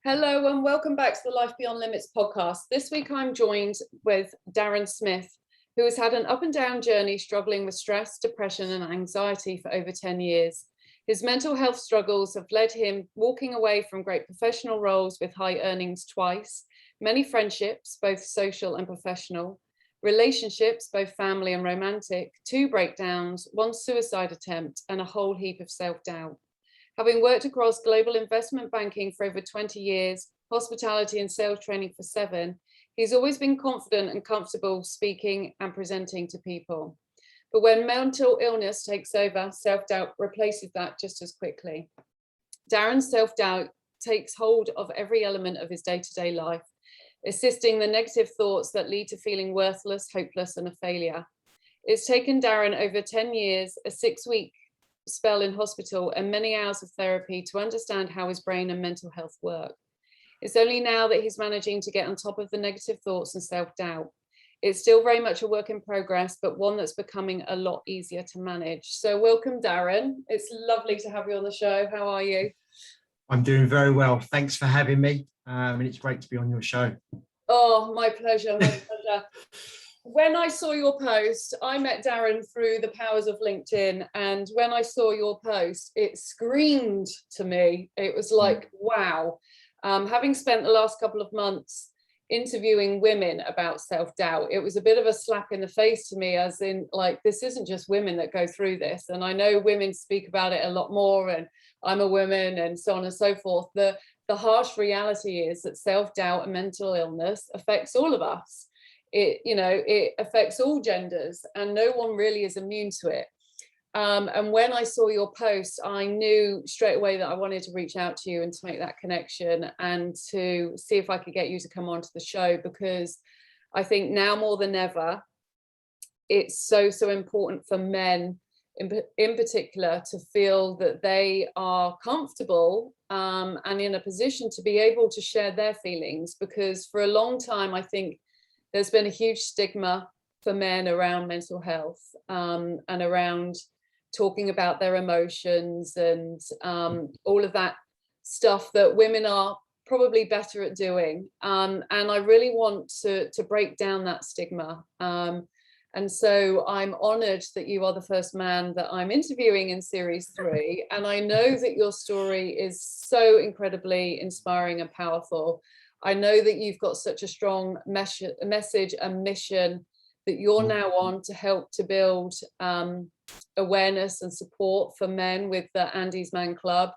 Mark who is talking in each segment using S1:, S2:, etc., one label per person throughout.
S1: Hello and welcome back to the Life Beyond Limits podcast. This week I'm joined with Darren Smith, who has had an up and down journey struggling with stress, depression and anxiety for over 10 years. His mental health struggles have led him walking away from great professional roles with high earnings twice, many friendships, both social and professional, relationships, both family and romantic, 2 breakdowns, 1 suicide attempt and a whole heap of self-doubt. Having worked across global investment banking for over 20 years, hospitality and sales training for 7, he's always been confident and comfortable speaking and presenting to people. But when mental illness takes over, self-doubt replaces that just as quickly. Darren's self-doubt takes hold of every element of his day-to-day life, assisting the negative thoughts that lead to feeling worthless, hopeless, and a failure. It's taken Darren over 10 years, a 6-week spell in hospital and many hours of therapy to understand how his brain and mental health work. It's only now that he's managing to get on top of the negative thoughts and self-doubt. It's still very much a work in progress, but one that's becoming a lot easier to manage. So welcome, Darren. It's lovely to have you on the show. How are you?
S2: I'm doing very well. Thanks for having me. And it's great to be on your show.
S1: Oh, my pleasure, my pleasure. When I saw your post, I met Darren through the powers of LinkedIn. And when I saw your post, it screamed to me. It was like, wow. Having spent the last couple of months interviewing women about self-doubt, it was a bit of a slap in the face to me, as in, like, this isn't just women that go through this. And I know women speak about it a lot more, and I'm a woman and so on and so forth. The harsh reality is that self-doubt and mental illness affects all of us. It affects all genders, and no one really is immune to it. And when I saw your post, I knew straight away that I wanted to reach out to you and to make that connection and to see if I could get you to come onto the show, because I think now more than ever, it's so important for men in particular to feel that they are comfortable and in a position to be able to share their feelings, because for a long time, I think there's been a huge stigma for men around mental health and around talking about their emotions and all of that stuff that women are probably better at doing. And I really want to break down that stigma. And so I'm honoured that you are the first man that I'm interviewing in series 3. And I know that your story is so incredibly inspiring and powerful. I know that you've got such a strong message and mission that you're now on to help to build awareness and support for men with the Andy's Man Club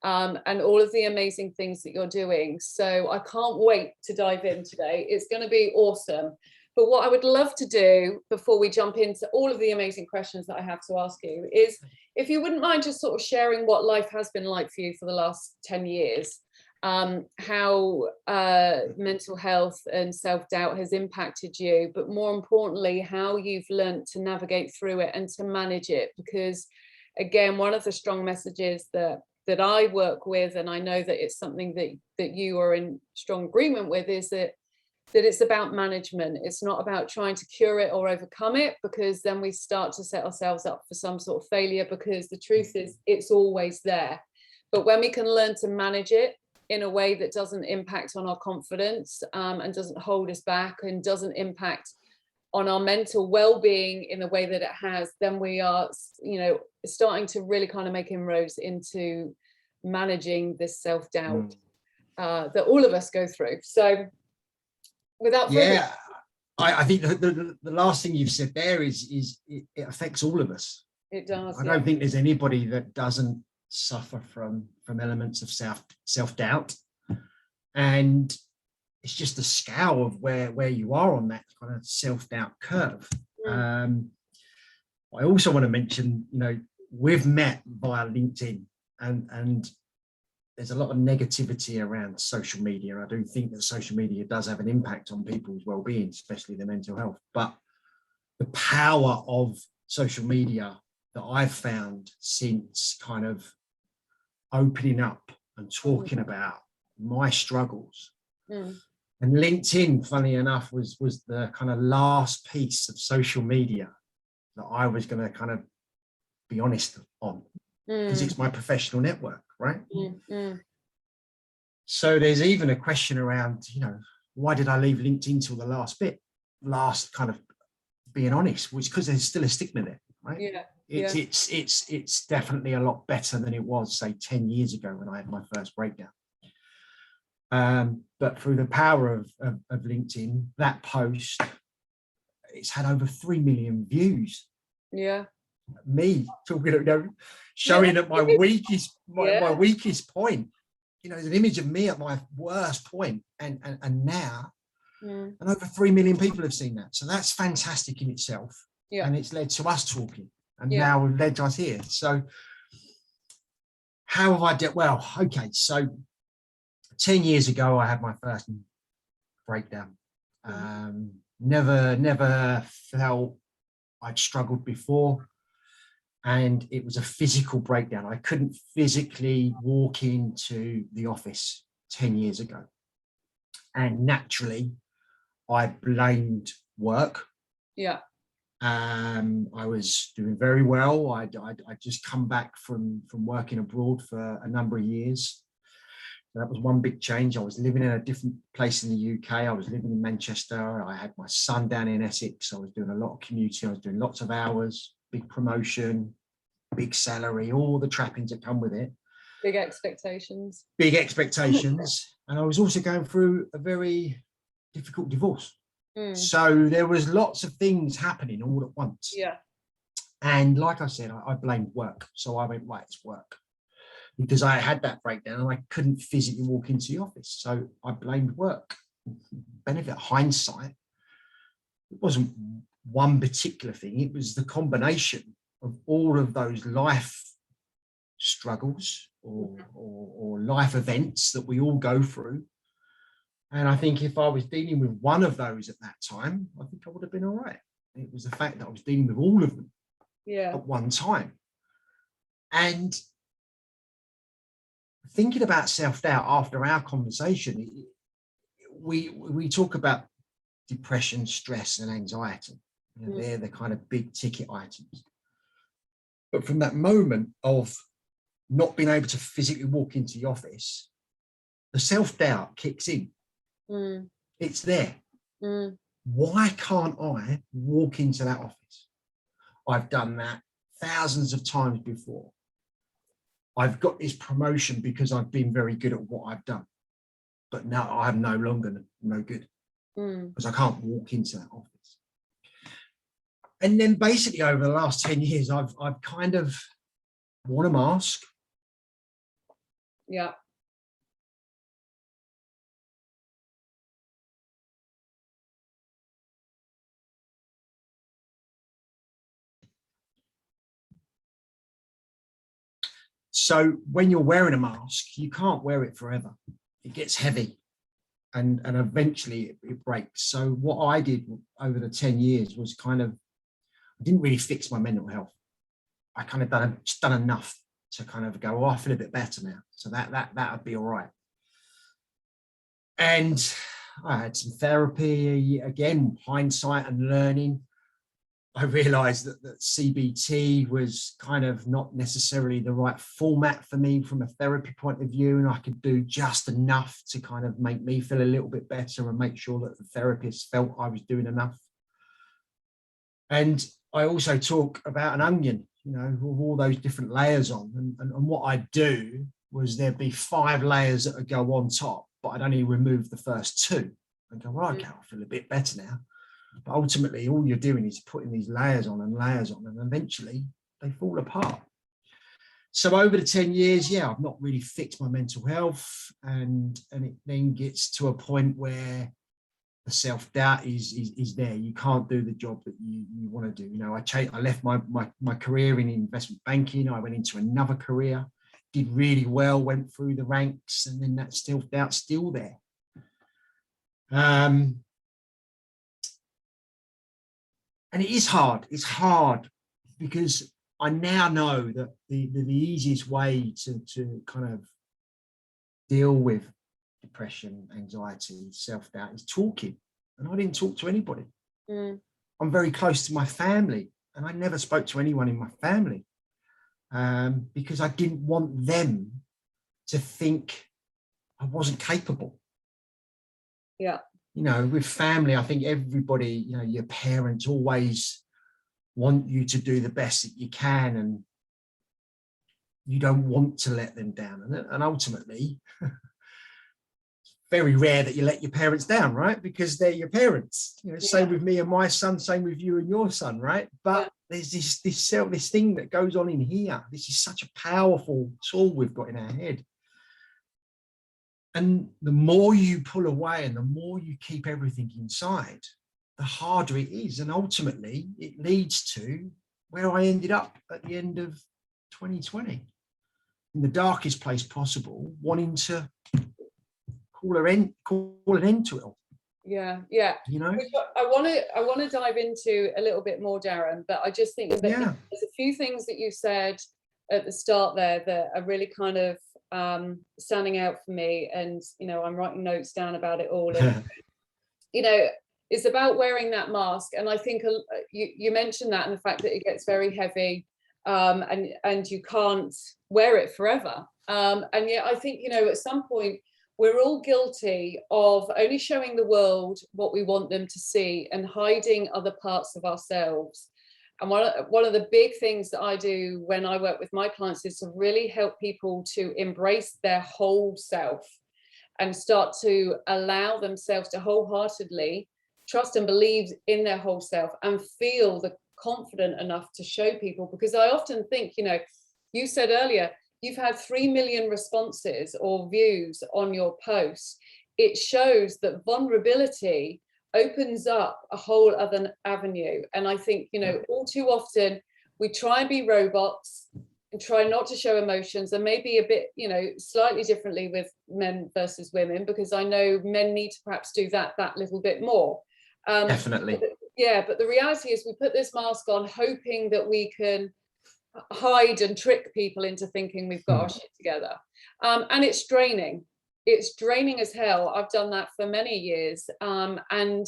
S1: and all of the amazing things that you're doing. So I can't wait to dive in today. It's going to be awesome. But what I would love to do before we jump into all of the amazing questions that I have to ask you is, if you wouldn't mind just sort of sharing what life has been like for you for the last 10 years. How mental health and self-doubt has impacted you, but more importantly, how you've learned to navigate through it and to manage it. Because again, one of the strong messages that I work with, and I know that it's something that you are in strong agreement with, is that it's about management. It's not about trying to cure it or overcome it, because then we start to set ourselves up for some sort of failure, because the truth is it's always there. But when we can learn to manage it in a way that doesn't impact on our confidence and doesn't hold us back and doesn't impact on our mental well-being in the way that it has, then we are, starting to really kind of make inroads into managing this self-doubt that all of us go through. So without further
S2: I think the last thing you've said there is it affects all of us.
S1: It does.
S2: I don't think there's anybody that doesn't suffer from elements of self-doubt, and it's just the scale of where you are on that kind of self-doubt curve. I also want to mention, we've met via LinkedIn, and there's a lot of negativity around social media. I do think that social media does have an impact on people's well-being, especially their mental health. But the power of social media that I've found since kind of opening up and talking about my struggles. And LinkedIn, funny enough, was the kind of last piece of social media that I was going to kind of be honest on, because it's my professional network, right? So there's even a question around, why did I leave LinkedIn till the last kind of being honest, which because there's still a stigma there, right?
S1: Yeah.
S2: It's definitely a lot better than it was, say, 10 years ago when I had my first breakdown. But through the power of LinkedIn, that post, it's had over 3 million views.
S1: Yeah.
S2: Me talking, showing at my weakest, my weakest point. There's an image of me at my worst point, and now, and over 3 million people have seen that. So that's fantastic in itself. Yeah. And it's led to us talking, and now we've led to us here. So how have I done? Well, okay, so 10 years ago, I had my first breakdown. Never felt I'd struggled before. And it was a physical breakdown. I couldn't physically walk into the office 10 years ago. And naturally, I blamed work.
S1: Yeah.
S2: I was doing very well. I'd just come back from working abroad for a number of years. So that was one big change. I was living in a different place in the UK. I was living in Manchester. I had my son down in Essex. I was doing a lot of commuting. I was doing lots of hours, big promotion, big salary, all the trappings that come with it.
S1: Big expectations.
S2: Big expectations. And I was also going through a very difficult divorce. So there was lots of things happening all at once.
S1: Yeah.
S2: And like I said, I blamed work. So I went, right, it's work. Because I had that breakdown and I couldn't physically walk into the office. So I blamed work. Benefit of hindsight, it wasn't one particular thing. It was the combination of all of those life struggles or life events that we all go through. And I think if I was dealing with one of those at that time, I think I would have been all right. It was the fact that I was dealing with all of them at one time. And thinking about self-doubt after our conversation, we talk about depression, stress, and anxiety. They're the kind of big ticket items. But from that moment of not being able to physically walk into the office, the self-doubt kicks in. It's there. Why can't I walk into that office? I've done that thousands of times before. I've got this promotion because I've been very good at what I've done. But now I'm no longer no good because I can't walk into that office. And then basically over the last 10 years, I've kind of worn a mask.
S1: Yeah.
S2: So when you're wearing a mask, you can't wear it forever. It gets heavy and eventually it breaks. So what I did over the 10 years was kind of, I didn't really fix my mental health. I kind of done enough to kind of go, oh, I feel a bit better now. So that would be all right. And I had some therapy, again, hindsight and learning. I realized that CBT was kind of not necessarily the right format for me from a therapy point of view. And I could do just enough to kind of make me feel a little bit better and make sure that the therapist felt I was doing enough. And I also talk about an onion, with all those different layers on. And what I'd do was there'd be 5 layers that would go on top, but I'd only remove the first 2 and go, well, okay, I feel a bit better now. But ultimately, all you're doing is putting these layers on, and eventually they fall apart. So over the 10 years, I've not really fixed my mental health, and it then gets to a point where the self-doubt is there. You can't do the job that you want to do. I left my career in investment banking. I went into another career, did really well, went through the ranks, and then that self-doubt's still there. And it is hard. It's hard because I now know that the easiest way to kind of deal with depression, anxiety, self-doubt is talking. And I didn't talk to anybody. I'm very close to my family, and I never spoke to anyone in my family because I didn't want them to think I wasn't capable.
S1: Yeah.
S2: You know, with family, I think everybody, you know, your parents always want you to do the best that you can, and you don't want to let them down. And ultimately, very rare that you let your parents down, right? Because they're your parents. You know, same with me and my son, same with you and your son, right? But there's this thing that goes on in here. This is such a powerful tool we've got in our head. And the more you pull away and the more you keep everything inside, the harder it is. And ultimately, it leads to where I ended up at the end of 2020, in the darkest place possible, wanting to call an end to it all.
S1: Yeah.
S2: You know,
S1: which I want to dive into a little bit more, Darren, but I just think that there's a few things that you said at the start there that are really kind of standing out for me, and you know, I'm writing notes down about it all. And you know, it's about wearing that mask, and I think you mentioned that, and the fact that it gets very heavy, and you can't wear it forever, and yet I think, you know, at some point we're all guilty of only showing the world what we want them to see and hiding other parts of ourselves. And one of the big things that I do when I work with my clients is to really help people to embrace their whole self and start to allow themselves to wholeheartedly trust and believe in their whole self and feel confident enough to show people. Because I often think, you know, you said earlier, you've had 3 million responses or views on your post. It shows that vulnerability opens up a whole other avenue. And I think, you know, all too often we try and be robots and try not to show emotions, and maybe a bit, you know, slightly differently with men versus women, because I know men need to perhaps do that little bit more.
S2: Definitely.
S1: But the reality is we put this mask on hoping that we can hide and trick people into thinking we've got our shit together, and it's draining as hell. I've done that for many years, and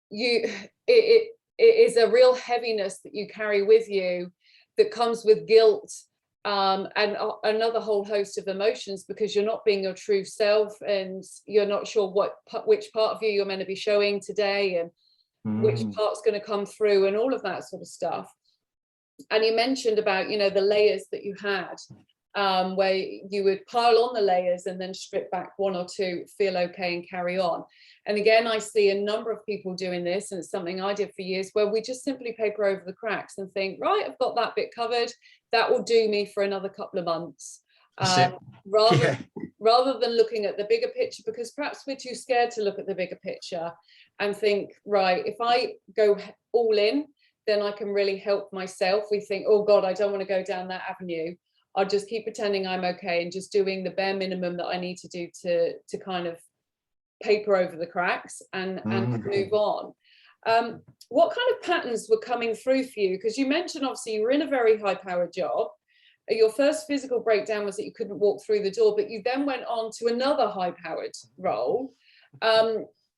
S1: it is a real heaviness that you carry with you that comes with guilt, and another whole host of emotions, because you're not being your true self, and you're not sure which part of you you're meant to be showing today, and which part's going to come through, and all of that sort of stuff. And you mentioned about, you know, the layers that you had, where you would pile on the layers and then strip back one or two, feel okay and carry on. And again, I see a number of people doing this, and it's something I did for years, where we just simply paper over the cracks and think, right, I've got that bit covered. That will do me for another couple of months. Rather than looking at the bigger picture, because perhaps we're too scared to look at the bigger picture and think, right, if I go all in, then I can really help myself. We think, oh God, I don't want to go down that avenue. I'll just keep pretending I'm okay and just doing the bare minimum that I need to do to kind of paper over the cracks and move on. What kind of patterns were coming through for you? Because you mentioned, obviously, you were in a very high-powered job. Your first physical breakdown was that you couldn't walk through the door, but you then went on to another high-powered role.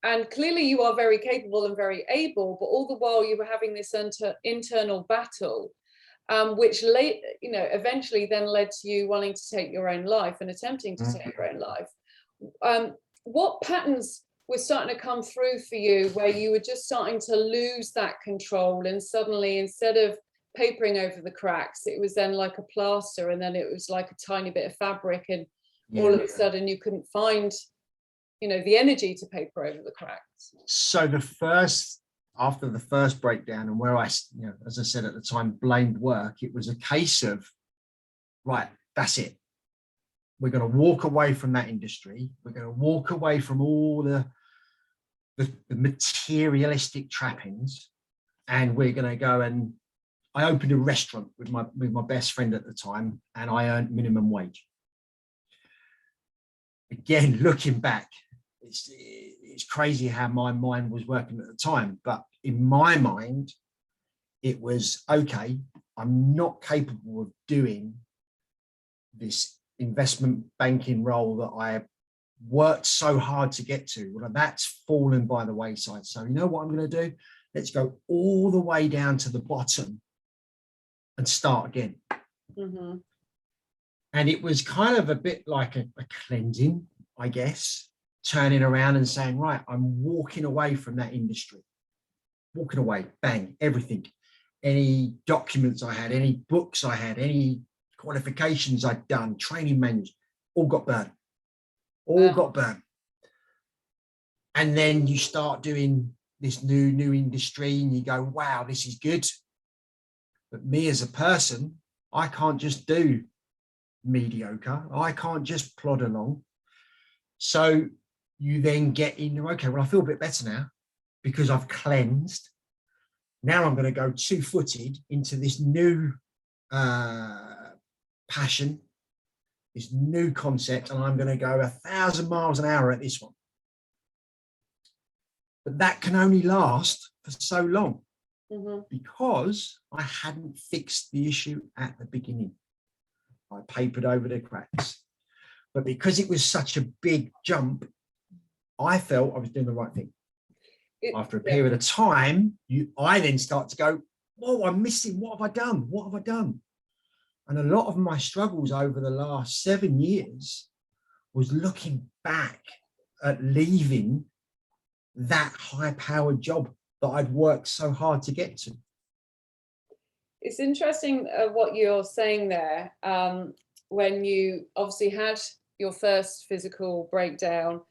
S1: And clearly you are very capable and very able, but all the while you were having this internal battle, which eventually then led to you wanting to take your own life and attempting to take your own life. What patterns were starting to come through for you where you were just starting to lose that control, and suddenly, instead of papering over the cracks, it was then like a plaster, and then it was like a tiny bit of fabric, and all of a sudden you couldn't find, you know, the energy to paper over the cracks?
S2: So after the first breakdown, and where I, you know, as I said at the time, blamed work, it was a case of, right, that's it. We're going to walk away from that industry. We're going to walk away from all the materialistic trappings, and we're going to go, and I opened a restaurant with my best friend at the time, and I earned minimum wage. Again, looking back, it's crazy how my mind was working at the time, but in my mind, it was, okay, I'm not capable of doing this investment banking role that I worked so hard to get to. Well, that's fallen by the wayside. So you know what I'm going to do? Let's go all the way down to the bottom and start again. And it was kind of a bit like a cleansing. I guess, turning around and saying, right, I'm walking away from that industry. Walking away, bang, everything. Any documents I had, any books I had, any qualifications I'd done, training manuals, all got burned. All got burned. And then you start doing this new industry and you go, wow, this is good. But me as a person, I can't just do mediocre. I can't just plod along. So you then get in, okay, well, I feel a bit better now because I've cleansed. Now I'm going to go 2-footed into this new passion, this new concept, and I'm going to go 1,000 miles an hour at this one. But that can only last for so long because I hadn't fixed the issue at the beginning. I papered over the cracks. But because it was such a big jump, I felt I was doing the right thing. After a period of time, I then start to go, whoa, I'm missing. What have I done? What have I done? And a lot of my struggles over the last 7 years was looking back at leaving that high-powered job that I'd worked so hard to get to.
S1: It's interesting what you're saying there. When you obviously had your first physical breakdown,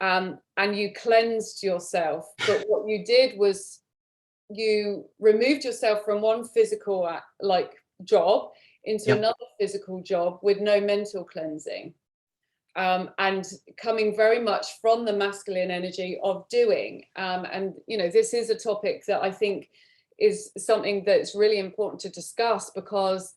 S1: and you cleansed yourself, but what you did was you removed yourself from one physical job into another physical job with no mental cleansing, and coming very much from the masculine energy of doing. And this is a topic that I think is something that's really important to discuss, because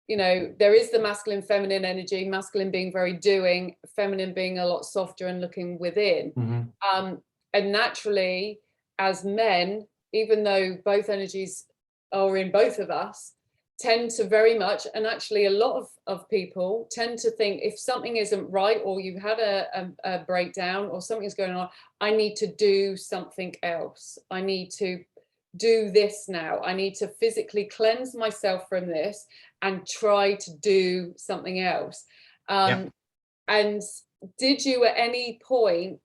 S1: there is the masculine feminine energy, masculine being very doing, feminine being a lot softer and looking within. And naturally, as men, even though both energies are in both of us, tend to very much, and actually a lot of people tend to think if something isn't right, or you've had a breakdown or something's going on, I need to do something else. I need to do this now. I need to physically cleanse myself from this and try to do something else. And did you at any point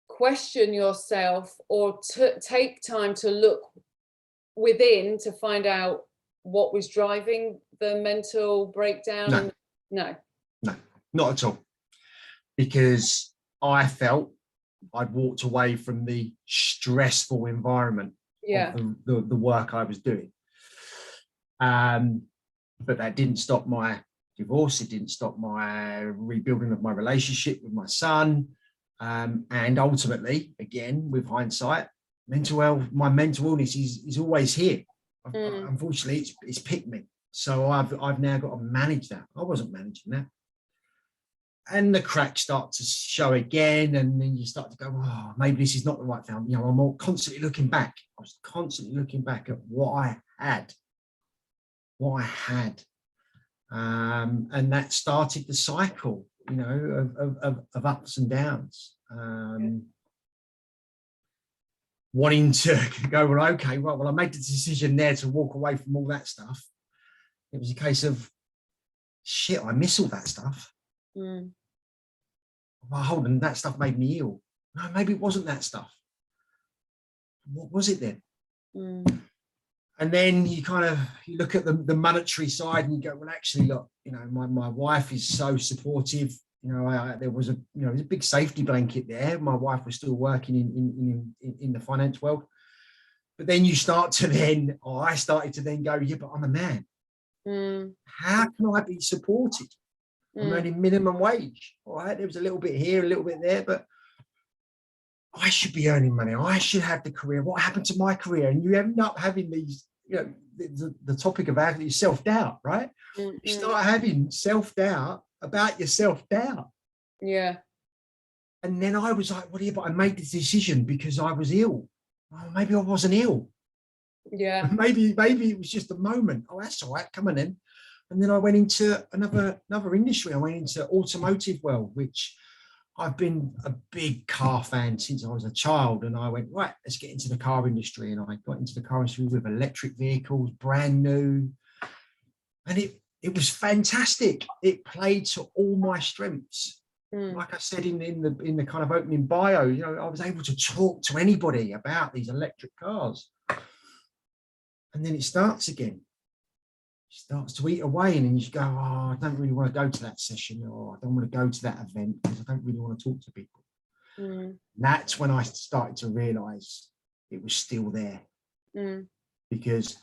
S1: question yourself or take time to look within to find out what was driving the mental breakdown?
S2: No, not at all. Because I felt I'd walked away from the stressful environment of the work I was doing. But that didn't stop my divorce. It didn't stop my rebuilding of my relationship with my son. And ultimately, again, with hindsight, mental health, my mental illness is always here. Unfortunately, it's picked me. So I've now got to manage that. I wasn't managing that. And the cracks start to show again, and then you start to go, oh, maybe this is not the right thing. I'm all constantly looking back. I was constantly looking back at what I had. And that started the cycle, of ups and downs. Wanting to go, well, okay, well, I made the decision there to walk away from all that stuff. It was a case of, shit, I miss all that stuff. Well, hold on, that stuff made me ill. No, maybe it wasn't that stuff. What was it then? And then you look at the monetary side and you go, well, actually, look, my wife is so supportive. There was a big safety blanket there. My wife was still working in the finance world. But then I started to then go, yeah, but I'm a man. How can I be supported? I'm earning minimum wage. All right, there was a little bit here, a little bit there, but I should be earning money. I should have the career. What happened to my career? And you end up having these, the topic of having self-doubt, right? You start having self-doubt about your self-doubt.
S1: Yeah.
S2: And then I was like, well, yeah, but I made this decision because I was ill. Oh, maybe I wasn't ill.
S1: Yeah.
S2: Maybe it was just a moment. Oh, that's all right. Come on in. And then I went into another industry. I went into automotive world, which I've been a big car fan since I was a child. And I went, right, let's get into the car industry. And I got into the car industry with electric vehicles, brand new. And it was fantastic. It played to all my strengths. Like I said in the kind of opening bio, you know, I was able to talk to anybody about these electric cars. And then it starts again. It starts to eat away, and then you go, oh, I don't really want to go to that session, or I don't want to go to that event because I don't really want to talk to people. That's when I started to realize it was still there. Because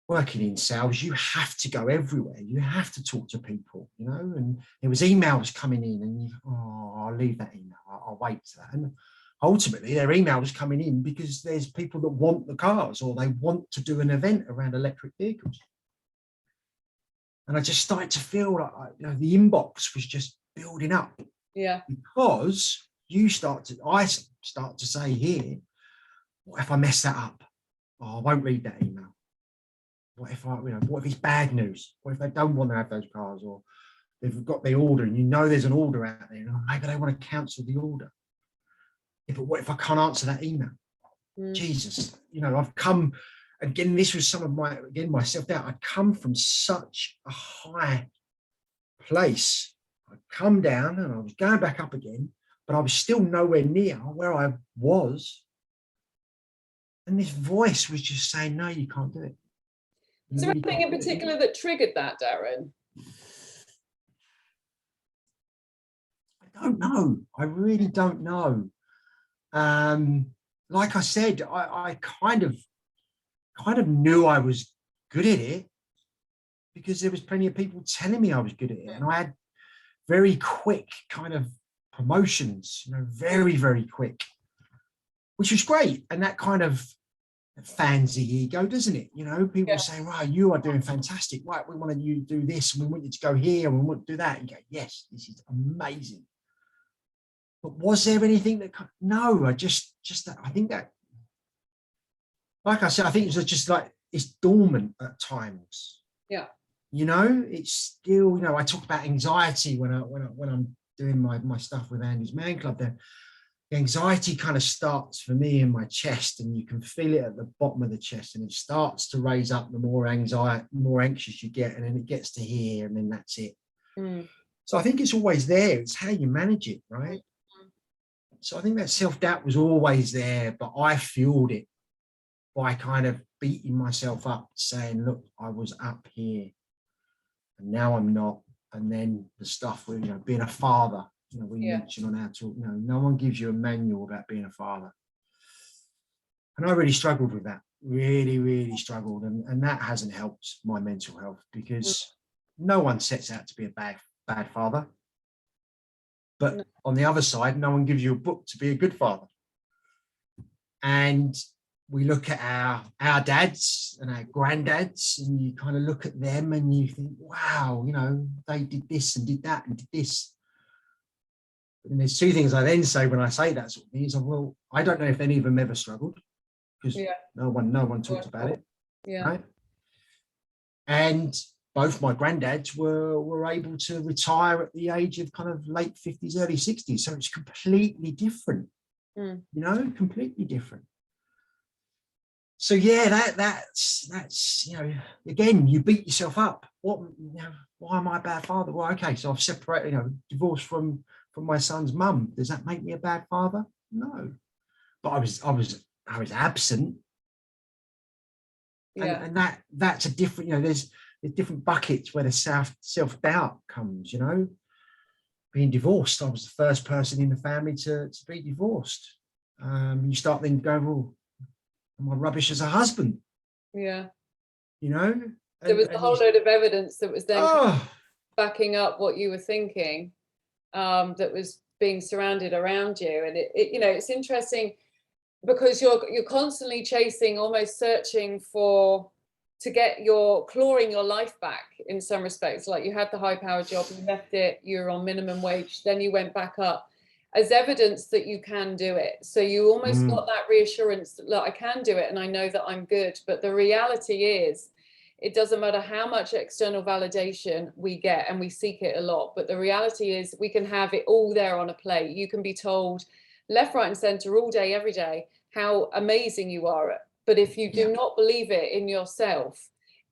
S2: working in sales, you have to go everywhere. You have to talk to people, you know, and there was emails coming in, and you, oh, I'll leave that email. I'll wait for that. And ultimately, their emails coming in because there's people that want the cars, or they want to do an event around electric vehicles. And I just started to feel like, you know, the inbox was just building up. Yeah. Because I start to say here, what if I mess that up? Oh, I won't read that email. What if what if it's bad news? What if they don't want to have those cars, or they've got the order and you know there's an order out there, and maybe they want to cancel the order. Yeah, but what if I can't answer that email? Jesus, you know, I've come, again, this was some of my self-doubt. I'd come from such a high place. I'd come down and I was going back up again, but I was still nowhere near where I was. And this voice was just saying, no, you can't do it.
S1: Is there anything in particular that triggered that, Darren?
S2: I don't know. I really don't know. Like I said, I kind of knew I was good at it because there was plenty of people telling me I was good at it. And I had very quick kind of promotions, you know, very, very quick, which was great. And that kind of fans the ego, doesn't it? You know, people say, wow, you are doing fantastic. Right, we want you to do this, and we want you to go here, and we want to do that. And you go, yes, this is amazing. But was there anything that, no, I just that, I think that, like I said, I think it was just like, it's dormant at times.
S1: Yeah.
S2: You know, it's still, you know, I talk about anxiety when I'm doing my stuff with Andy's Man Club. The anxiety kind of starts for me in my chest, and you can feel it at the bottom of the chest, and it starts to raise up the more anxious you get, and then it gets to here, and then that's it. So I think it's always there. It's how you manage it, right? So I think that self-doubt was always there, but I fueled it by kind of beating myself up, saying, look, I was up here and now I'm not. And then the stuff with, you know, being a father, you know, we mentioned on how to, you know, no one gives you a manual about being a father. And I really struggled with that, really, really struggled. And that hasn't helped my mental health, because no one sets out to be a bad father. But on the other side, no one gives you a book to be a good father. And we look at our dads and our granddads, and you kind of look at them and you think, wow, you know, they did this and did that and did this. And there's two things I then say when I say that sort of thing is, well, I don't know if any of them ever struggled, because no one talked about it. Yeah. Right? And both my granddads were able to retire at the age of kind of late 50s, early 60s. So it's completely different, you know, completely different. So yeah, that's, you know, again, you beat yourself up. What, you know, why am I a bad father? Well, okay, so I've separated, you know, divorced from my son's mum. Does that make me a bad father? No, but I was absent. Yeah. And that's a different, you know, there's different buckets where the self-doubt comes, you know. Being divorced, I was the first person in the family to be divorced. You start then going, well, am I rubbish as a husband? Yeah. You know?
S1: There was a whole load of evidence that was then backing up what you were thinking, that was being surrounded around you. And it you know, it's interesting because you're constantly chasing, almost searching clawing your life back in some respects. Like, you had the high powered job, you left it, you're on minimum wage, then you went back up, as evidence that you can do it. So you almost got that reassurance that, look, I can do it and I know that I'm good. But the reality is, it doesn't matter how much external validation we get, and we seek it a lot, but the reality is we can have it all there on a plate. You can be told left, right and center all day, every day, how amazing you are. But if you do not believe it in yourself,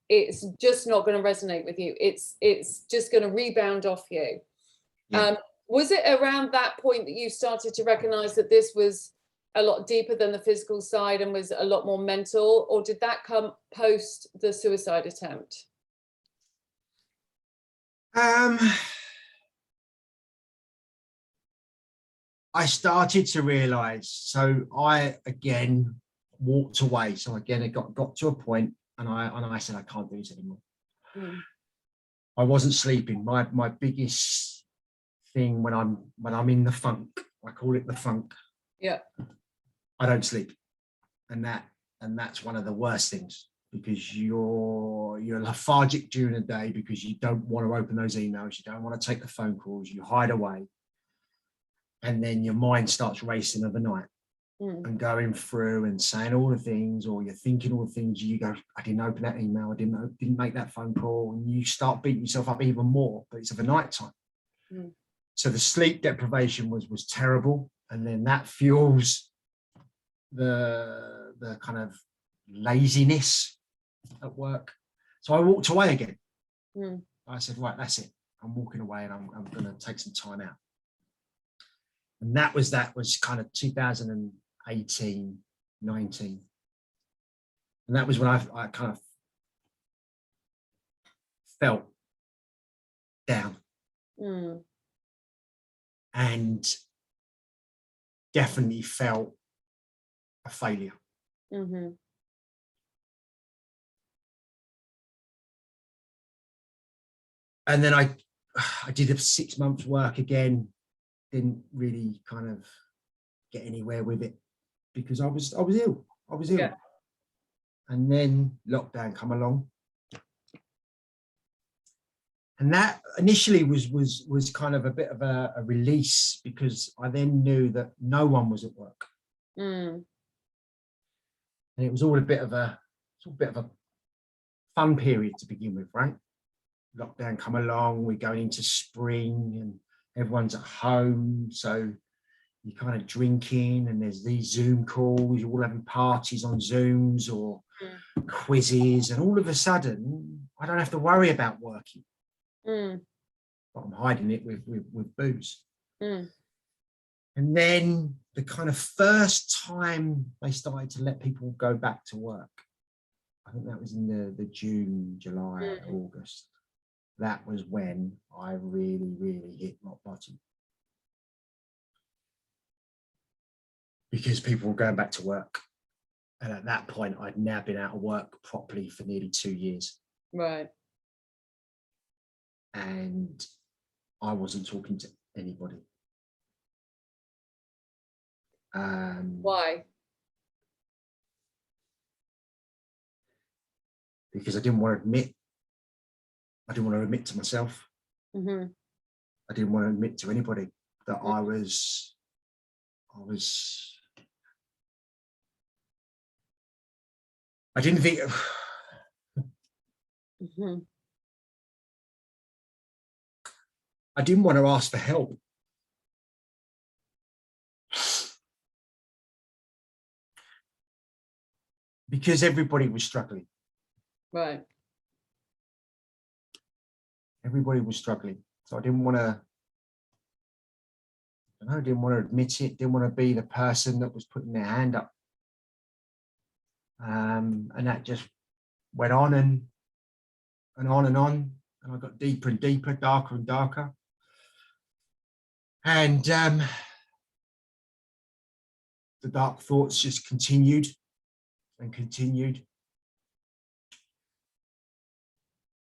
S1: it's just not going to resonate with you. It's just going to rebound off you. Was it around that point that you started to recognize that this was a lot deeper than the physical side and was a lot more mental, or did that come post the suicide attempt?
S2: I started to realize, so I again walked away. So again, it got to a point, and I said, I can't do this anymore. I wasn't sleeping. My biggest thing when I'm in the funk, I call it the funk.
S1: Yeah.
S2: I don't sleep, and that's one of the worst things, because you're lethargic during the day because you don't want to open those emails, you don't want to take the phone calls, you hide away, and then your mind starts racing overnight and going through and saying all the things, or you're thinking all the things. You go, I didn't open that email, I didn't make that phone call, and you start beating yourself up even more. But it's of a night time. So the sleep deprivation was terrible, and then that fuels the kind of laziness at work. So I walked away again. I said, right, that's it. I'm walking away, and I'm going to take some time out. And that was kind of 2018, 19. And that was when I kind of felt down. And definitely felt a failure. And then I did a 6 months work again, didn't really kind of get anywhere with it because I was ill. Yeah. And then lockdown come along. And that initially was kind of a bit of a release, because I then knew that no one was at work. And it was all a bit of a fun period to begin with, right? Lockdown come along, we're going into spring and everyone's at home, so you're kind of drinking, and there's these Zoom calls, you're all having parties on Zooms or quizzes, and all of a sudden I don't have to worry about working. But I'm hiding it with booze. And then the kind of first time they started to let people go back to work, I think that was in the June, July, August. That was when I really, really hit rock bottom. Because people were going back to work. And at that point, I'd now been out of work properly for nearly 2 years.
S1: Right.
S2: And I wasn't talking to anybody.
S1: Why?
S2: Because I didn't want to admit. I didn't want to admit to myself. I didn't want to admit to anybody that I didn't think. I didn't want to ask for help. Because everybody was struggling.
S1: Right.
S2: Everybody was struggling. So I didn't want to, admit it, didn't want to be the person that was putting their hand up. And that just went on and on and on. And I got deeper and deeper, darker and darker. And the dark thoughts just continued and continued.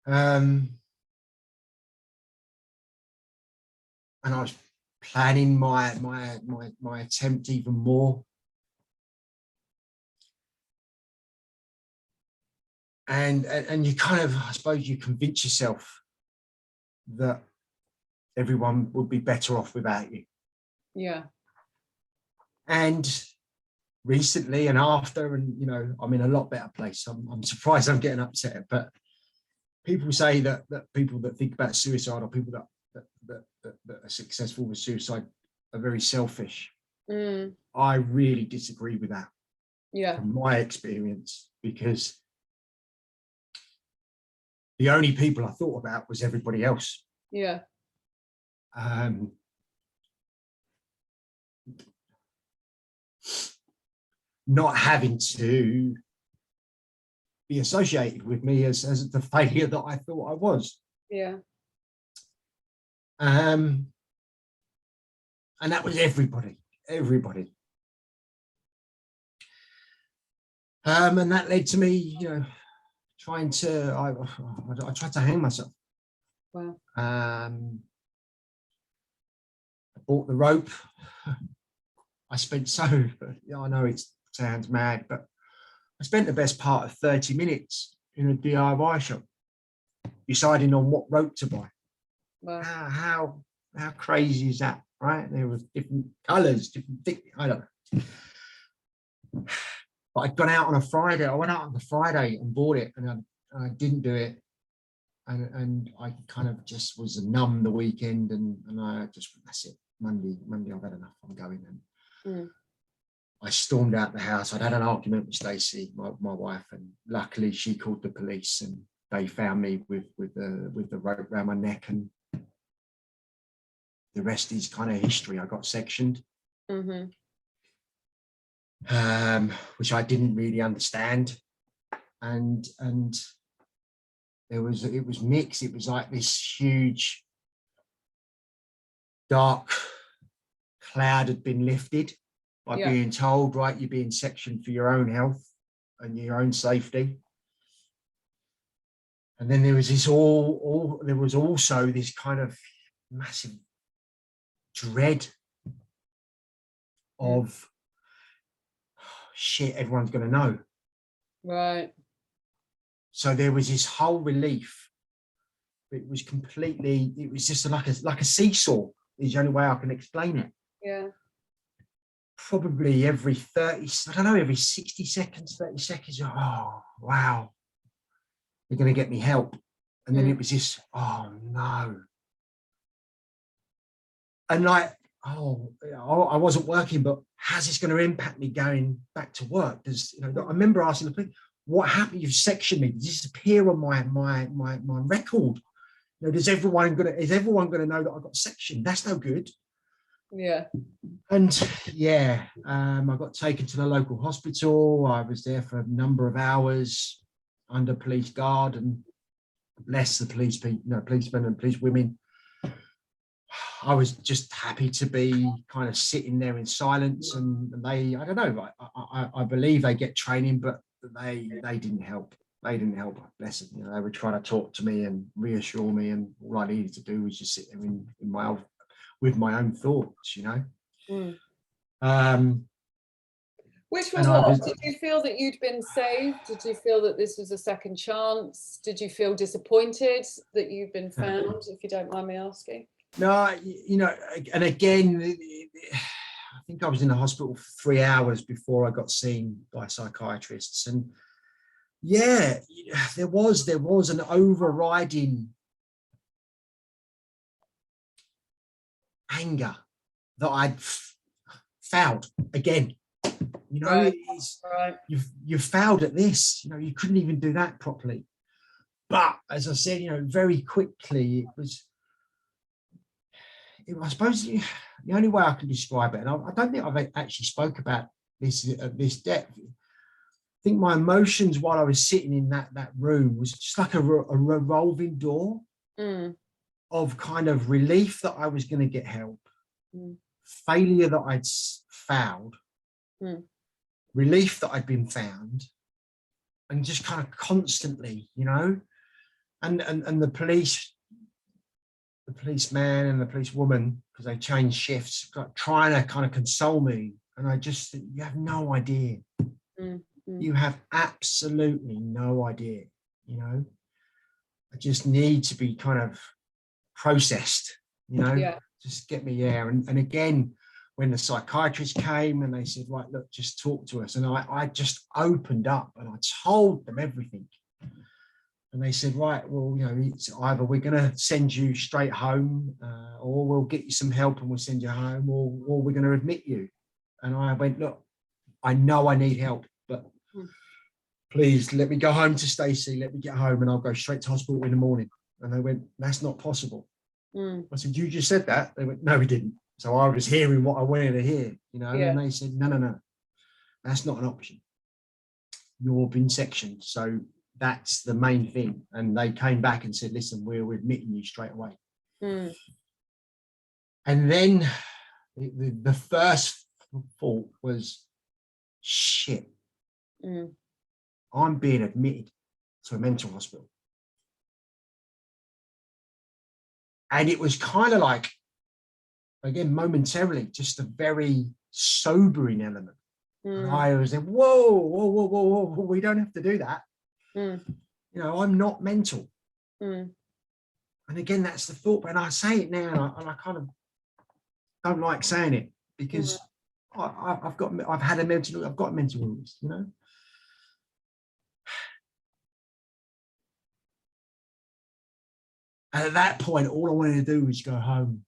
S2: And I was planning my attempt even more. And you kind of, I suppose, you convince yourself that everyone would be better off without you.
S1: Yeah.
S2: And recently and after, and I'm in a lot better place. I'm surprised I'm getting upset, but people say that people that think about suicide, or people that are successful with suicide, are very selfish. I really disagree with that.
S1: Yeah.
S2: From my experience, because the only people I thought about was everybody else.
S1: Yeah.
S2: not having to be associated with me as the failure that I thought I was.
S1: Yeah.
S2: And that was everybody. And that led to me, trying to, I tried to hang myself.
S1: Wow.
S2: I bought the rope. I spent I know it sounds mad, but I spent the best part of 30 minutes in a DIY shop deciding on what rope to buy.
S1: Wow.
S2: How crazy is that, right? There was different colors, different thick, I don't know. But I'd gone out on a Friday. I went out on the Friday and bought it, and I didn't do it. And I kind of just was numb the weekend, and I just, that's it. Monday, I've had enough. I'm going. And I stormed out the house. I'd had an argument with Stacey, my wife, and luckily she called the police, and they found me with the rope around my neck, and the rest is kind of history. I got sectioned.
S1: Mm-hmm.
S2: Which I didn't really understand, and it was mixed. It was like this huge dark cloud had been lifted by being told, right, you're being sectioned for your own health and your own safety. And then there was this there was also this kind of massive dread of shit, everyone's going to know.
S1: Right.
S2: So there was this whole relief. It was just like a seesaw is the only way I can explain it.
S1: Yeah.
S2: Probably every 60 seconds, 30 seconds, oh, wow, they're going to get me help. And then it was this, oh, no. And like, I wasn't working, but how's this going to impact me going back to work? I remember asking the police, what happened? You've sectioned me. Does this appear on my record? Is everyone going to know that I got sectioned? That's no good.
S1: Yeah.
S2: And I got taken to the local hospital. I was there for a number of hours under police guard, and bless the policemen and police women. I was just happy to be kind of sitting there in silence, and they, I don't know, I believe they get training, but they didn't help. They didn't help. Bless them. They were trying to talk to me and reassure me, and all I needed to do was just sit there with my own thoughts,
S1: Which was what? Did you feel that you'd been saved? Did you feel that this was a second chance? Did you feel disappointed that you'd been found, if you don't mind me asking?
S2: No, and again, I think I was in the hospital for 3 hours before I got seen by psychiatrists, and there was an overriding anger that I'd fouled again.
S1: Right.
S2: You've fouled at this. You couldn't even do that properly. But as I said, very quickly I suppose the only way I can describe it, and I don't think I've actually spoke about this at this depth. I think my emotions while I was sitting in that room was just like a revolving door of kind of relief that I was going to get help, failure that I'd fouled, relief that I'd been found, and just kind of constantly, and the policeman and the policewoman, because they changed shifts, trying to kind of console me, and I just think, you have no idea. You have absolutely no idea. I just need to be kind of processed, just get me there. And again, when the psychiatrist came and they said, right, look, just talk to us, and I just opened up and I told them everything. And they said, right, well, it's either we're going to send you straight home, or we'll get you some help and we'll send you home, or we're going to admit you. And I went, look, I know I need help, but please let me go home to Stacey. Let me get home and I'll go straight to hospital in the morning. And they went, that's not possible. I said, you just said that? They went, no, we didn't. So I was hearing what I wanted to hear, and they said, no. That's not an option. You're been sectioned. So that's the main thing. And they came back and said, listen, we're admitting you straight away.
S1: Mm.
S2: And then the first thought was, shit, I'm being admitted to a mental hospital. And it was kind of like, again, momentarily, just a very sobering element. And I was like, whoa, we don't have to do that. I'm not mental. And again, that's the thought. When I say it now, and I kind of don't like saying it, because I've got a mental illness, And at that point, all I wanted to do was go home.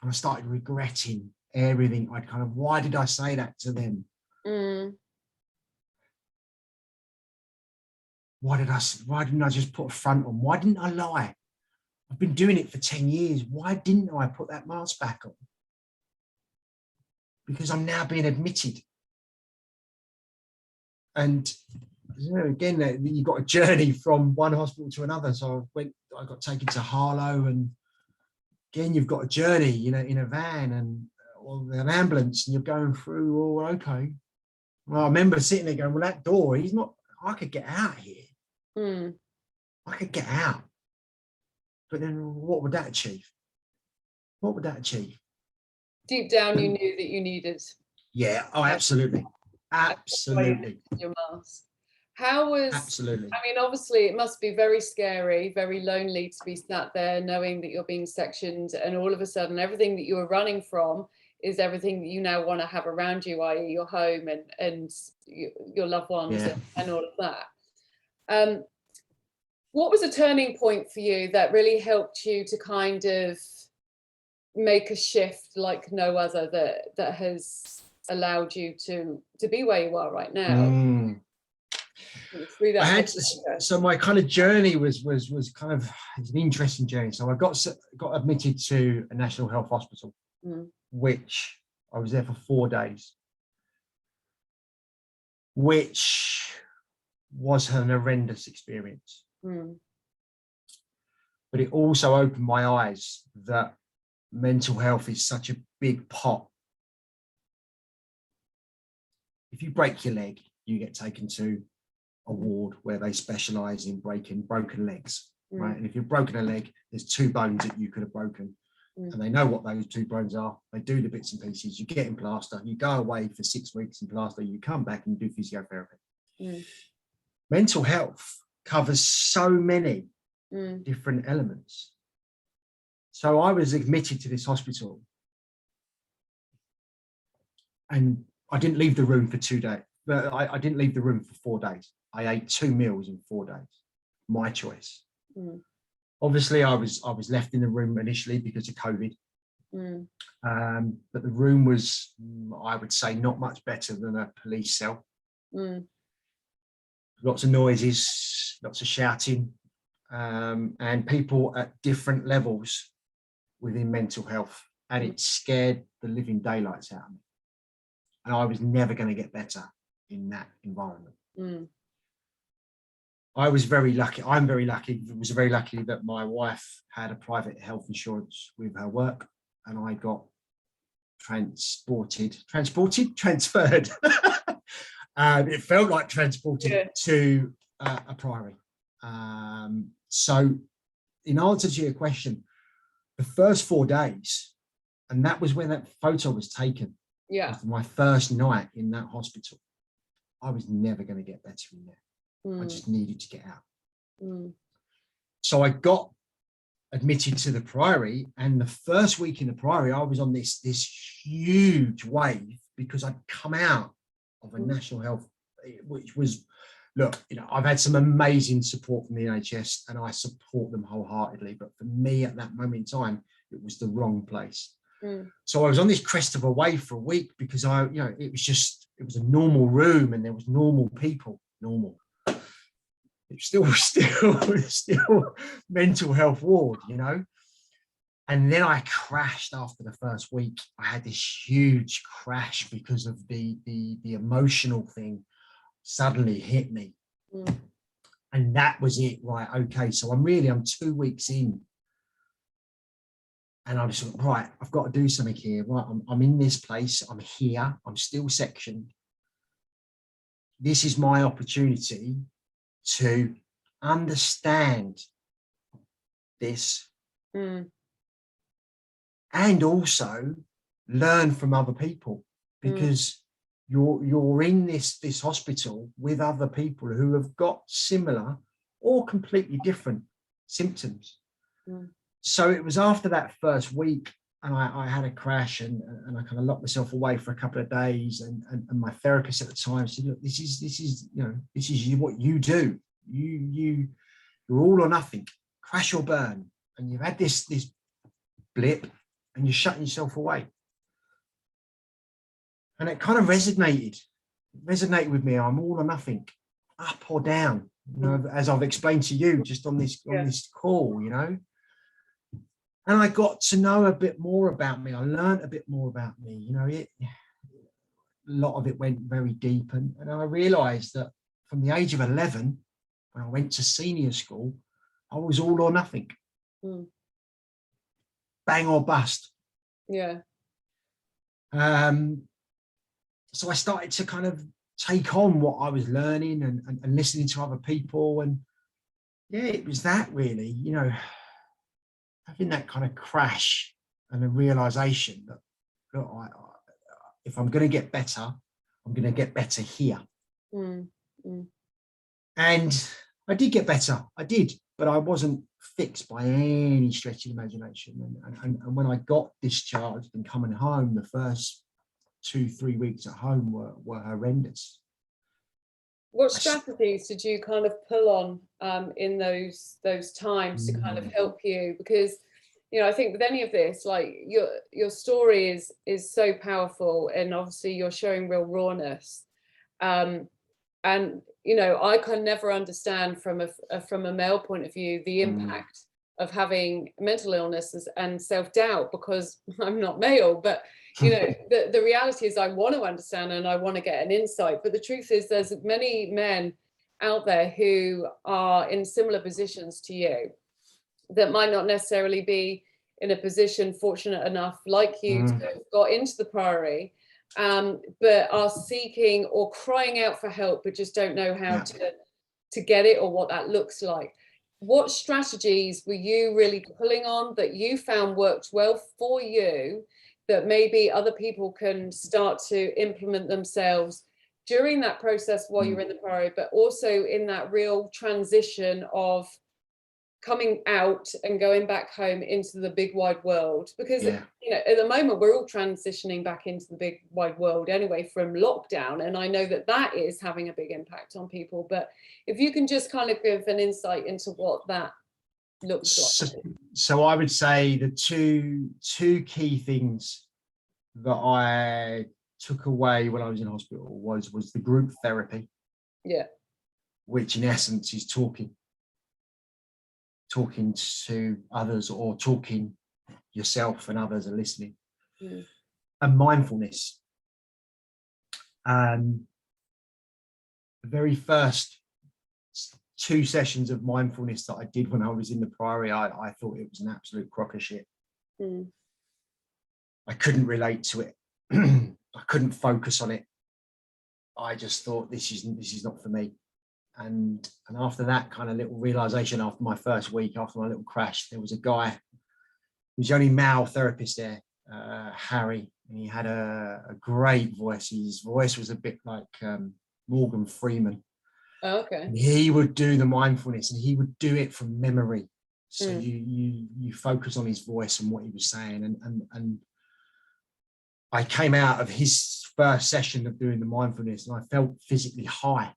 S2: And I started regretting everything. Why did I say that to them? Why didn't I just put a front on? Why didn't I lie? I've been doing it for 10 years. Why didn't I put that mask back on? Because I'm now being admitted. And again, you've got a journey from one hospital to another. So I got taken to Harlow, and again, you've got a journey, in a van and or an ambulance, and you're going through, okay. Well, I remember sitting there going, well, that door, I could get out here. I could get out. But then what would that achieve?
S1: Deep down, you knew that you needed.
S2: Yeah, absolutely. Absolutely.
S1: Your mask. How was,
S2: absolutely.
S1: I mean, obviously it must be very scary, very lonely to be sat there knowing that you're being sectioned, and all of a sudden everything that you were running from is everything that you now want to have around you, i.e. your home and your loved ones, and all of that. What was a turning point for you that really helped you to kind of make a shift like no other, that has allowed you to be where you are right now? Through that
S2: so my kind of journey was kind of an interesting journey. So I got admitted to a National Health Hospital, which I was there for 4 days, which was an horrendous experience. But it also opened my eyes that mental health is such a big pot. If you break your leg, you get taken to a ward where they specialize in breaking broken legs, right? And if you've broken a leg, there's 2 bones that you could have broken, and they know what those 2 bones are. They do the bits and pieces. You get in plaster, you go away for 6 weeks in plaster, you come back and you do physiotherapy. Mental health covers so many different elements. So I was admitted to this hospital, and I didn't leave the room for 2 days. But I didn't leave the room for 4 days. I ate 2 meals in 4 days. My choice. Obviously, I was left in the room initially because of COVID. But the room was, I would say, not much better than a police cell. Lots of noises, lots of shouting, and people at different levels within mental health. And it scared the living daylights out of me. And I was never going to get better in that environment. I was very lucky. I'm very lucky. I was very lucky that my wife had a private health insurance with her work, and I got transferred. It felt like transported to a priory. So in answer to your question, the first 4 days, and that was when that photo was taken, after my first night in that hospital, I was never going to get better in there. I just needed to get out. So I got admitted to the priory, and the first week in the priory, I was on this huge wave because I'd come out of a national health, which was, look, I've had some amazing support from the NHS, and I support them wholeheartedly. But for me at that moment in time, it was the wrong place. So I was on this crest of a wave for a week because it was a normal room and there was normal people, It's still mental health ward, And then I crashed after the first week. I had this huge crash because of the emotional thing suddenly hit me.
S1: Mm.
S2: And that was it, right? Okay, so I'm 2 weeks in. And I was like, right, I've got to do something here. Right, I'm in this place. I'm here. I'm still sectioned. This is my opportunity to understand this.
S1: Mm.
S2: And also learn from other people, because you're in this hospital with other people who have got similar or completely different symptoms. So it was after that first week, and I had a crash, and I kind of locked myself away for a couple of days, and my therapist at the time said, look, this is what you do. You're all or nothing, crash or burn, and you've had this blip, and you're shutting yourself away. And it kind of resonated with me. I'm all or nothing, up or down, as I've explained to you just on this call, And I got to know a bit more about me. I learned a bit more about me. A lot of it went very deep, and I realized that from the age of 11, when I went to senior school, I was all or nothing. Bang or bust.
S1: Yeah.
S2: So I started to kind of take on what I was learning and listening to other people. And it was that really, having that kind of crash and a realization that, look, if I'm going to get better, I'm going to get better here. And I did get better. I did, but I wasn't fixed by any stretch of imagination. And when I got discharged and coming home, the first 2-3 weeks at home were horrendous.
S1: What strategies did you kind of pull on in those times to kind of help you? Because I think with any of this, like your story is so powerful, and obviously you're showing real rawness. And I can never understand from a male point of view the impact of having mental illnesses and self-doubt, because I'm not male. But the reality is I want to understand and I want to get an insight. But the truth is there's many men out there who are in similar positions to you that might not necessarily be in a position fortunate enough like you to have got into the Priory, but are seeking or crying out for help, but just don't know how to get it or what that looks like. What strategies were you really pulling on that you found worked well for you, that maybe other people can start to implement themselves during that process while you're in the Priory, but also in that real transition of coming out and going back home into the big wide world? Because at the moment we're all transitioning back into the big wide world anyway from lockdown, and I know that is having a big impact on people. But if you can just kind of give an insight into what that looks like.
S2: So I would say the two key things that I took away when I was in hospital was the group therapy, which in essence is talking to others, or talking yourself and others are listening, and mindfulness. The very first 2 sessions of mindfulness that I did when I was in the Priory, I thought it was an absolute crock of shit. I couldn't relate to it. I couldn't focus on it. I just thought this is not for me. And after that kind of little realization, after my first week, after my little crash, there was a guy who was the only male therapist there, Harry, and he had a great voice. His voice was a bit like Morgan Freeman.
S1: Oh, okay.
S2: And he would do the mindfulness, and he would do it from memory. So you focus on his voice and what he was saying, and I came out of his first session of doing the mindfulness and I felt physically high.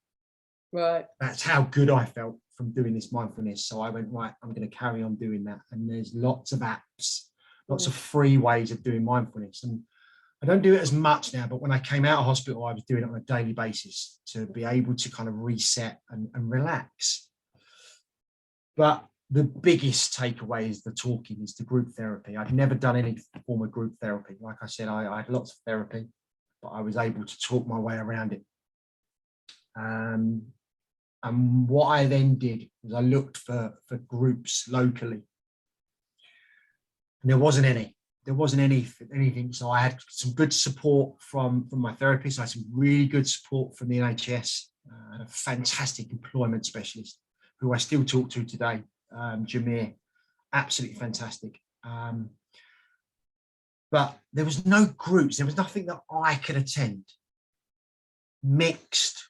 S1: Right.
S2: That's how good I felt from doing this mindfulness. So I went, right, I'm going to carry on doing that. And there's lots of apps, lots of free ways of doing mindfulness. And I don't do it as much now, but when I came out of hospital, I was doing it on a daily basis to be able to kind of reset and relax. But the biggest takeaway is the talking, is the group therapy. I've never done any form of group therapy. Like I said, I had lots of therapy, but I was able to talk my way around it. And what I then did was I looked for groups locally, and there wasn't anything. So I had some good support from my therapist. I had some really good support from the NHS, a fantastic employment specialist who I still talk to today, Jamir, absolutely fantastic. But there was no groups. There was nothing that I could attend. Mixed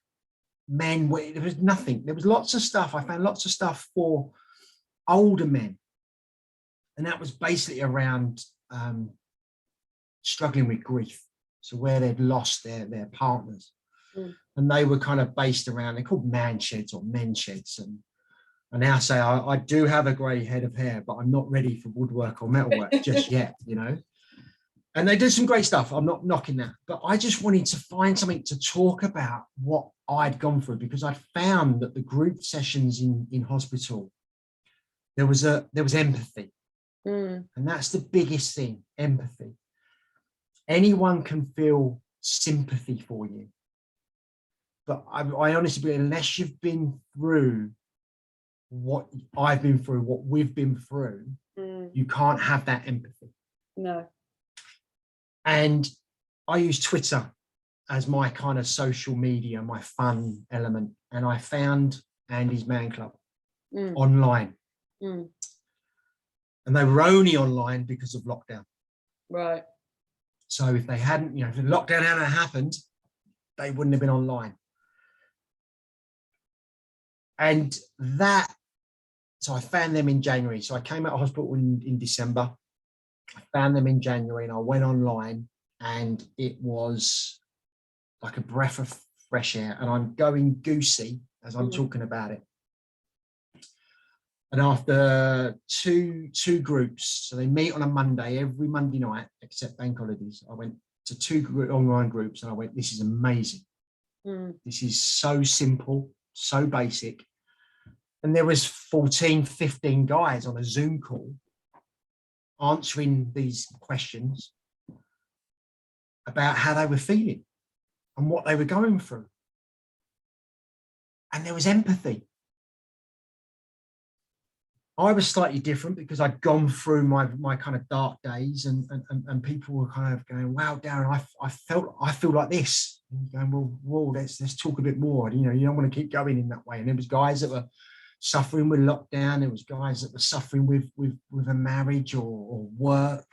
S2: men, there was nothing. There was lots of stuff. I found lots of stuff for older men. And that was basically around struggling with grief. So where they'd lost their partners. Mm. And they were kind of based around, they're called man sheds or men sheds. And I now say I do have a grey head of hair, but I'm not ready for woodwork or metalwork just yet, you know. And they did some great stuff. I'm not knocking that. But I just wanted to find something to talk about what I'd gone through, because I'd found that the group sessions in hospital, there was empathy. Mm. And that's the biggest thing, empathy. Anyone can feel sympathy for you. But I honestly believe, unless you've been through what I've been through, what we've been through, you can't have that empathy.
S1: No.
S2: And I use Twitter as my kind of social media, my fun element. And I found Andy's Man Club online. Mm. And they were only online because of lockdown.
S1: Right.
S2: So if they hadn't, if the lockdown hadn't happened, they wouldn't have been online. And so I found them in January. So I came out of hospital in December. I found them in January and I went online, and it was like a breath of fresh air. And I'm going goosey as I'm talking about it. And after two groups, so they meet on a Monday, every Monday night, except bank holidays, I went to two online groups and I went, this is amazing. This is so simple, so basic. And there was 14, 15 guys on a Zoom call answering these questions about how they were feeling and what they were going through. And there was empathy. I was slightly different because I'd gone through my kind of dark days, and people were kind of going, wow, Darren, I feel like this. And going, well, let's talk a bit more. You don't want to keep going in that way. And there was guys that were suffering with lockdown. There was guys that were suffering with a marriage or work.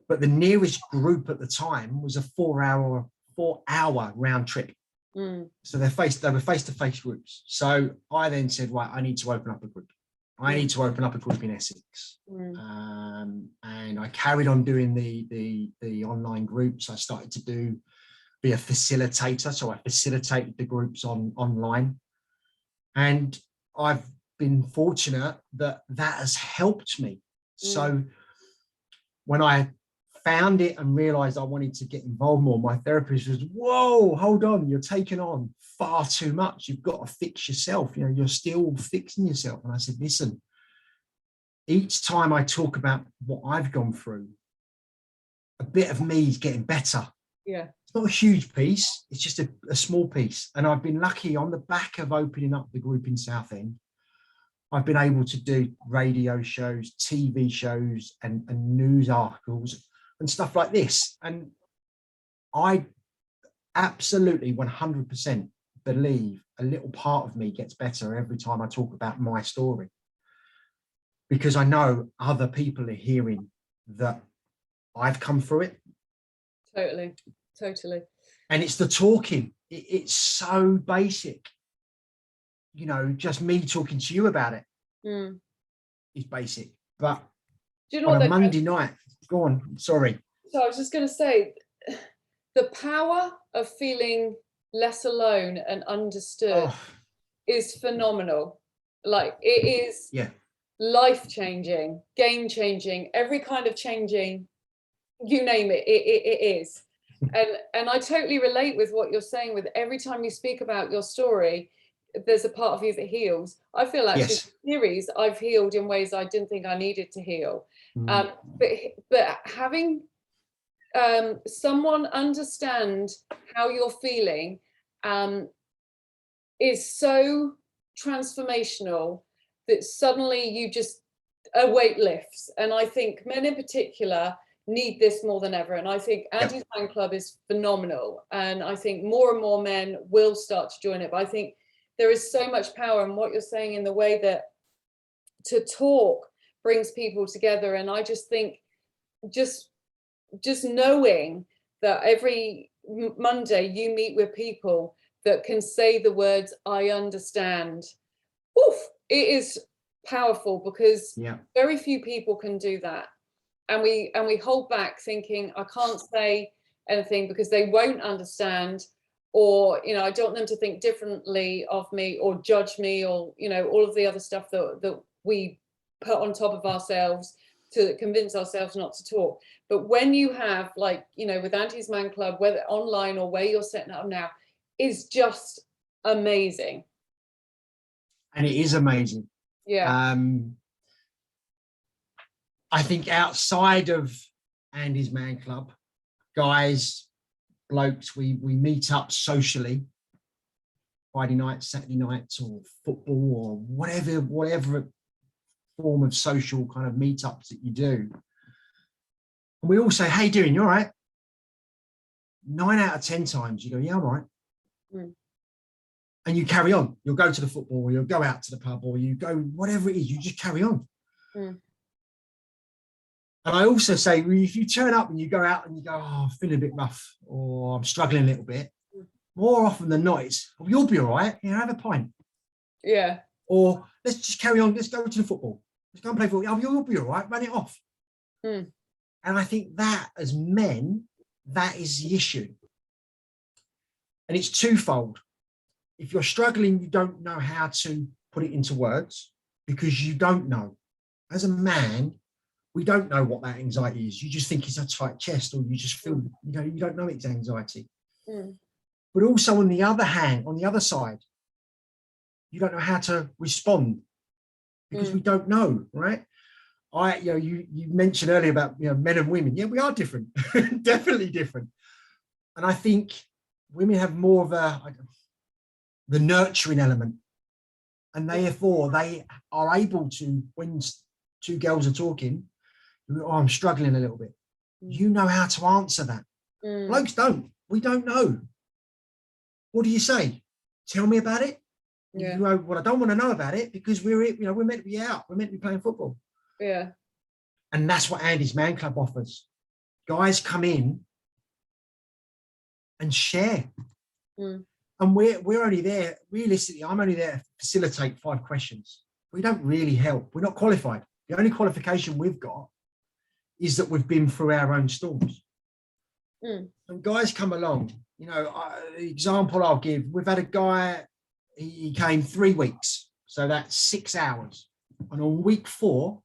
S2: But the nearest group at the time was a 4 hour round trip. So they were face-to-face groups. So I then said, right, I need to open up a group. I need to open up a group in Essex. And I carried on doing the online groups. I started to be a facilitator. So I facilitated the groups online. And I've been fortunate that has helped me. So when I found it and realized I wanted to get involved more, my therapist was, whoa, hold on, you're taking on far too much. You've got to fix yourself. You're still fixing yourself. And I said, listen, each time I talk about what I've gone through, a bit of me is getting better.
S1: Yeah.
S2: It's not a huge piece. It's just a small piece. And I've been lucky on the back of opening up the group in Southend. I've been able to do radio shows, TV shows, and news articles and stuff like this. And I absolutely 100% believe a little part of me gets better every time I talk about my story, because I know other people are hearing that I've come through it.
S1: Totally.
S2: And it's the talking. It's so basic. Just me talking to you about it is basic. But
S1: do you know
S2: on
S1: what
S2: a Monday night, go on, sorry.
S1: So I was just going to say, the power of feeling less alone and understood is phenomenal. Like, it is life-changing, game-changing, every kind of changing, you name it, it is. And I totally relate with what you're saying. With every time you speak about your story, there's a part of you that heals. I feel actually
S2: Yes.
S1: the series I've healed in ways I didn't think I needed to heal.
S2: Mm.
S1: But having someone understand how you're feeling is so transformational that suddenly you just, a weight lifts. And I think men in particular need this more than ever. And I think Andy's Fan Club is phenomenal. And I think more and more men will start to join it. But I think there is so much power in what you're saying in the way that to talk brings people together. And I just think just knowing that every Monday you meet with people that can say the words, I understand. Oof, it is powerful, because very few people can do that. And we hold back thinking, I can't say anything because they won't understand, or, you know, I don't want them to think differently of me or judge me, or, you know, all of the other stuff that we put on top of ourselves to convince ourselves not to talk. But when you have, like, you know, with Andy's Man Club, whether online or where you're setting up now, is just amazing.
S2: And it is amazing.
S1: Yeah.
S2: I think outside of Andy's Man Club, guys, blokes, we meet up socially, Friday nights, Saturday nights, or football, or whatever form of social kind of meetups that you do. And we all say, hey, doing, you all right? 9 out of 10 times you go, yeah, I'm all right. Mm. And you carry on. You'll go to the football, or you'll go out to the pub, or you go, whatever it is, you just carry on. Mm. And I also say, if you turn up and you go out and you go, oh, I'm feeling a bit rough, or I'm struggling a little bit, more often than not, it's, oh, you'll be all right. Yeah, have a pint.
S1: Yeah.
S2: Or let's just carry on. Let's go to the football. Let's go and play football. Oh, you'll be all right. Run it off. Mm. And I think that, as men, that is the issue. And it's twofold. If you're struggling, you don't know how to put it into words, because you don't know. As a man, we don't know what that anxiety is. You just think it's a tight chest, or you just feel, you know, you don't know it's anxiety. Mm. But also, on the other hand, on the other side, you don't know how to respond, because we don't know, right? You mentioned earlier about, you know, men and women. Yeah, we are different, definitely different. And I think women have more of the nurturing element, and therefore they are able to, when two girls are talking, oh, I'm struggling a little bit. You know how to answer that. Blokes don't. We don't know. What do you say? Tell me about it. Yeah. You know, well, I don't want to know about it, because we're meant to be out. We're meant to be playing football. Yeah. And that's what Andy's Man Club offers. Guys come in and share. Mm. And we're only there, realistically, I'm only there to facilitate 5 questions. We don't really help. We're not qualified. The only qualification we've got is that we've been through our own storms. Mm. And guys come along, you know, the example I'll give, we've had a guy, he came 3 weeks, so that's 6 hours. And on week 4,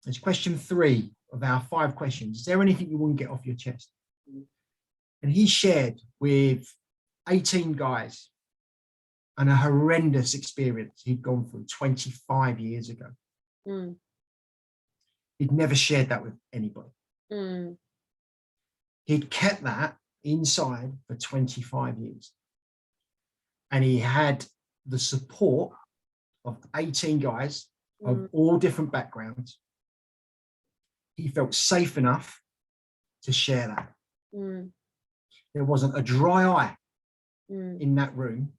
S2: it's question 3 of our 5 questions. Is there anything you want to get off your chest? And he shared with 18 guys and a horrendous experience he'd gone through 25 years ago. Mm. He'd never shared that with anybody. Mm. He'd kept that inside for 25 years. And he had the support of 18 guys of all different backgrounds. He felt safe enough to share that. Mm. There wasn't a dry eye in that room.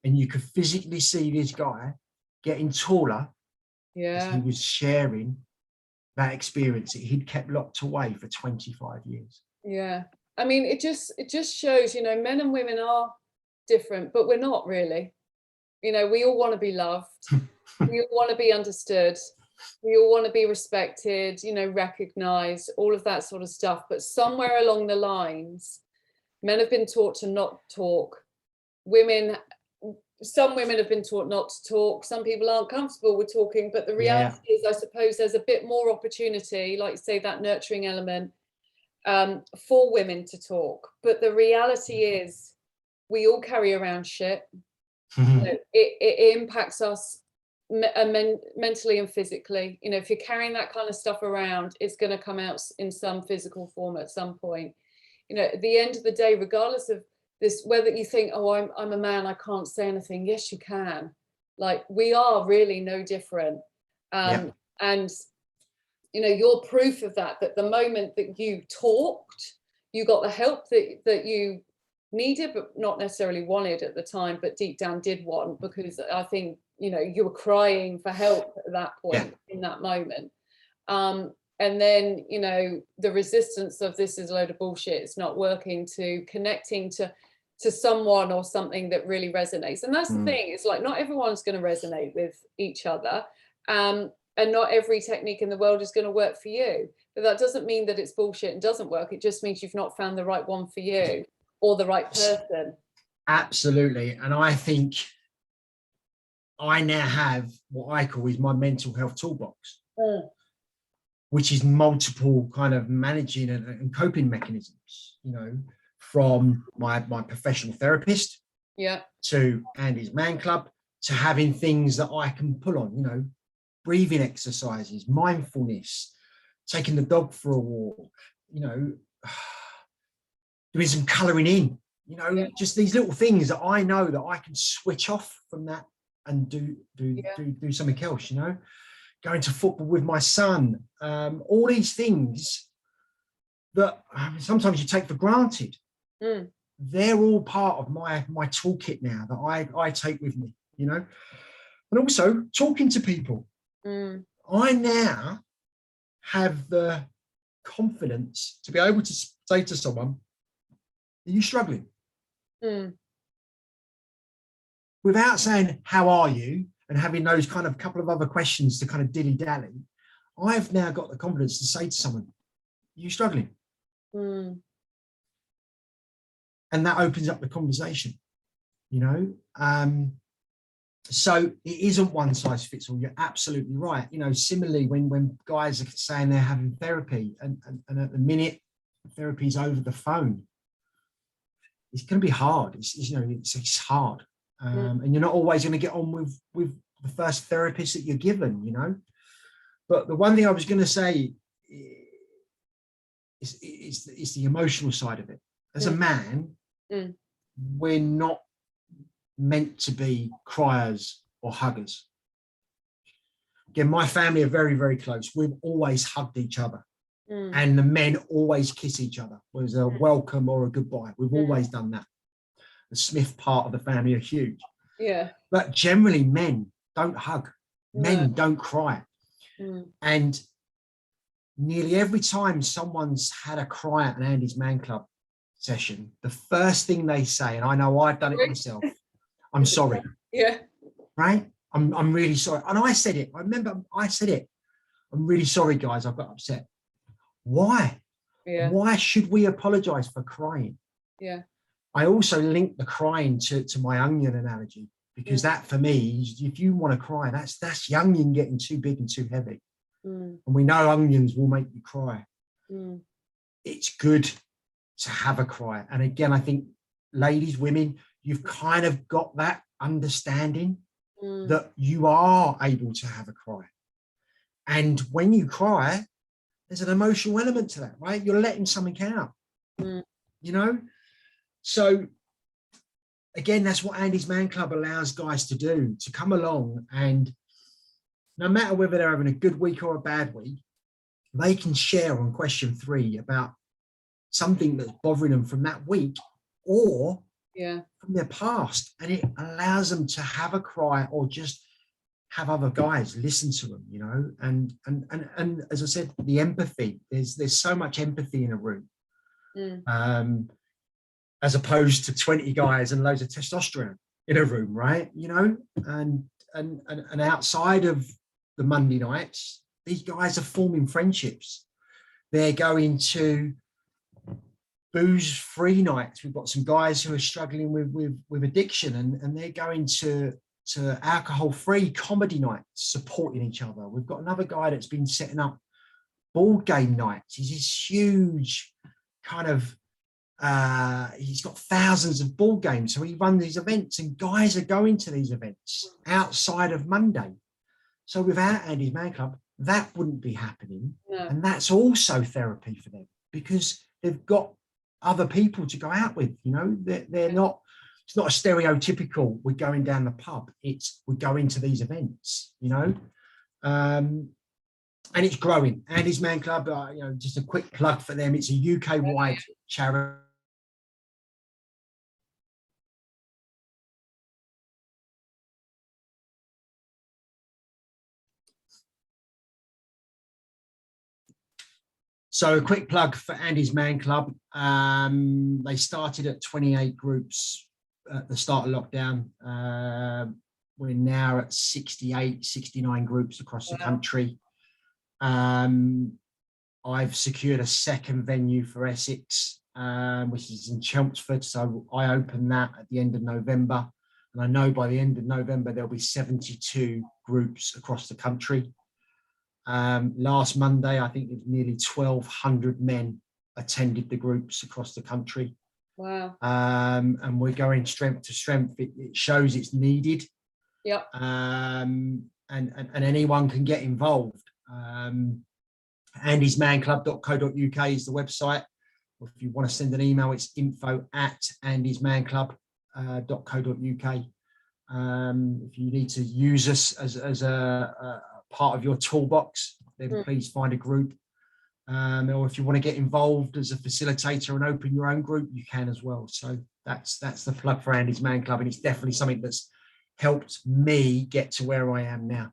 S2: And you could physically see this guy getting taller as he was sharing that experience that he'd kept locked away for 25 years. Yeah.
S1: I mean, it just shows, you know, men and women are different, but we're not really. You know, we all want to be loved. We all want to be understood. We all want to be respected, you know, recognized, all of that sort of stuff. But somewhere along the lines, men have been taught to not talk. Some women have been taught not to talk. Some people aren't comfortable with talking. But the reality is, I suppose, there's a bit more opportunity, like you say, that nurturing element, for women to talk. But the reality is, we all carry around shit. You know, it impacts us mentally and physically. You know, if you're carrying that kind of stuff around, it's going to come out in some physical form at some point. You know, at the end of the day, regardless of this, whether you think, oh, I'm a man, I can't say anything. Yes, you can. Like, we are really no different. And, you know, you're proof of that, that the moment that you talked, you got the help that you needed, but not necessarily wanted at the time, but deep down did want, because I think, you know, you were crying for help at that point, in that moment. And then, you know, the resistance of this is a load of bullshit, it's not working, to connecting to someone or something that really resonates. And that's the thing, it's like, not everyone's going to resonate with each other. And not every technique in the world is going to work for you. But that doesn't mean that it's bullshit and doesn't work. It just means you've not found the right one for you, or the right person.
S2: Absolutely. And I think I now have what I call is my mental health toolbox, which is multiple kind of managing and coping mechanisms, you know, from my professional therapist to Andy's Man Club, to having things that I can pull on, you know, breathing exercises, mindfulness, taking the dog for a walk, you know, doing some colouring in, you know, just these little things that I know that I can switch off from that and do something else, you know, going to football with my son, all these things that sometimes you take for granted. They're all part of my toolkit now that I take with me, you know. And also talking to people. I now have the confidence to be able to say to someone, are you struggling? Without saying, how are you? And having those kind of couple of other questions to kind of dilly-dally, I've now got the confidence to say to someone, are you struggling? And that opens up the conversation, you know. So it isn't one size fits all. You're absolutely right. You know, similarly, when guys are saying they're having therapy and at the minute therapy's over the phone, it's going to be hard. It's you know, it's hard. And you're not always going to get on with the first therapist that you're given, you know. But the one thing I was going to say is the emotional side of it. As a man, we're not meant to be criers or huggers. Again, my family are very, very close. We've always hugged each other. And the men always kiss each other. Whether it's a welcome or a goodbye. We've always done that. The Smith part of the family are huge. But generally men don't hug. Men don't cry. And nearly every time someone's had a cry at an Andy's Man Club session, the first thing they say, and I know I've done it myself, I'm sorry. Right? I'm really sorry. And I said it. I remember I said it. I'm really sorry, guys. I got upset. Why? Why should we apologize for crying? I also link the crying to my onion analogy, because that for me, if you want to cry, that's the onion getting too big and too heavy. And we know onions will make you cry. It's good to have a cry. And again, I think ladies, women, you've kind of got that understanding that you are able to have a cry. And when you cry, there's an emotional element to that, right? You're letting something out, you know? So again, that's what Andy's Man Club allows guys to do, to come along, and no matter whether they're having a good week or a bad week, they can share on question 3 about something that's bothering them from that week or from their past. And it allows them to have a cry or just have other guys listen to them, you know. And as I said, the empathy, there's so much empathy in a room. As opposed to 20 guys and loads of testosterone in a room, right? You know, and outside of the Monday nights, these guys are forming friendships. They're going to booze-free nights. We've got some guys who are struggling with addiction, and they're going to alcohol-free comedy nights, supporting each other. We've got another guy that's been setting up board game nights. He's this huge kind of He's got thousands of board games, so he runs these events, and guys are going to these events outside of Monday. So without Andy's Man Club, that wouldn't be happening.
S1: No.
S2: And that's also therapy for them, because they've got other people to go out with. You know, they're not, it's not a stereotypical, we're going down the pub. It's, we're going to these events, you know. And it's growing. Andy's Man Club, you know, just a quick plug for them. It's a UK-wide charity. So a quick plug for Andy's Man Club. They started at 28 groups at the start of lockdown. We're now at 68, 69 groups across the country. I've secured a second venue for Essex, which is in Chelmsford. So I open that at the end of November. And I know by the end of November, there'll be 72 groups across the country. Last Monday, I think nearly 1,200 men attended the groups across the country.
S1: Wow.
S2: And we're going strength to strength. It shows it's needed.
S1: Yep.
S2: And anyone can get involved. andysmanclub.co.uk is the website. Or if you want to send an email, it's info@andysmanclub.co.uk. If you need to use us as a part of your toolbox, then please find a group. Or if you want to get involved as a facilitator and open your own group, you can as well. So that's the plug for Andy's Man Club, and it's definitely something that's helped me get to where I am now.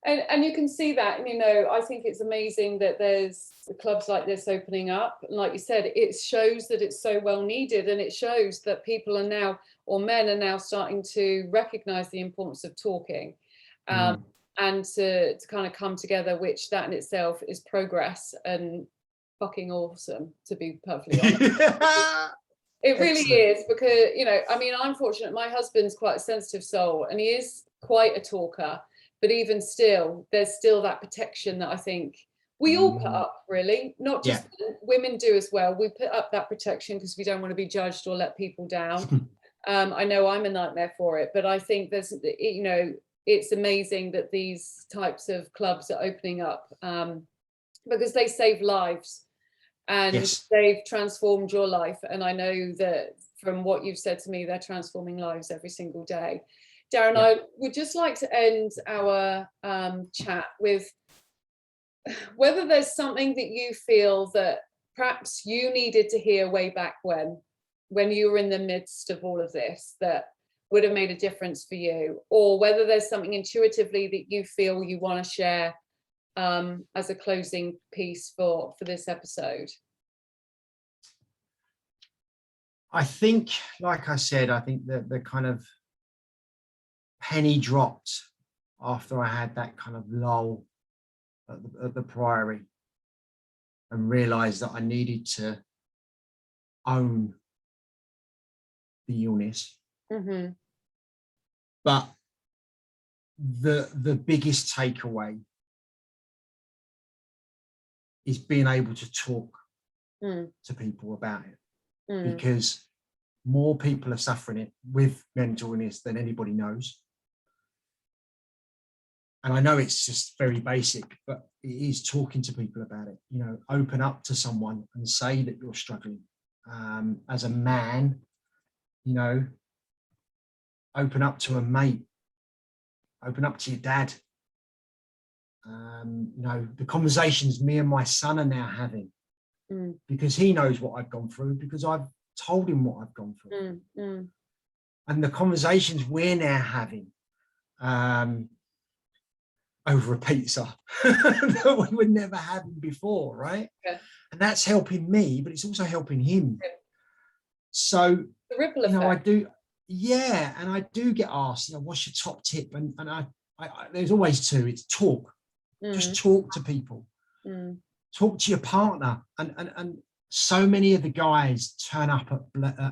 S1: And you can see that, you know, I think it's amazing that there's clubs like this opening up. And like you said, it shows that it's so well needed, and it shows that people are now, or men are now, starting to recognize the importance of talking, and to kind of come together, which that in itself is progress and fucking awesome, to be perfectly honest. It really is, because, you know, I mean, I'm fortunate. My husband's quite a sensitive soul, and he is quite a talker. But even still, there's still that protection that I think we all put up, really, not just women do as well. We put up that protection because we don't want to be judged or let people down. I know I'm a nightmare for it, but I think there's, you know, it's amazing that these types of clubs are opening up, because they save lives, and they've transformed your life. And I know that from what you've said to me, they're transforming lives every single day. Darren, I would just like to end our chat with whether there's something that you feel that perhaps you needed to hear way back when you were in the midst of all of this, that would have made a difference for you, or whether there's something intuitively that you feel you want to share as a closing piece for this episode.
S2: I think, like I said, I think that the kind of penny dropped after I had that kind of lull at the Priory, and realized that I needed to own the illness. But the biggest takeaway is being able to talk to people about it, because more people are suffering it with mental illness than anybody knows. And I know it's just very basic, but it is talking to people about it. You know, open up to someone and say that you're struggling. As a man, you know, open up to a mate, open up to your dad. You know, the conversations me and my son are now having, because he knows what I've gone through, because I've told him what I've gone through. And the conversations we're now having over a pizza that we were never having before, right? And that's helping me, but it's also helping him. So,
S1: the ripple
S2: you know,
S1: effect.
S2: and I do get asked, you know, what's your top tip? And I there's always two. It's talk. Just talk to people. Talk to your partner. And so many of the guys turn up at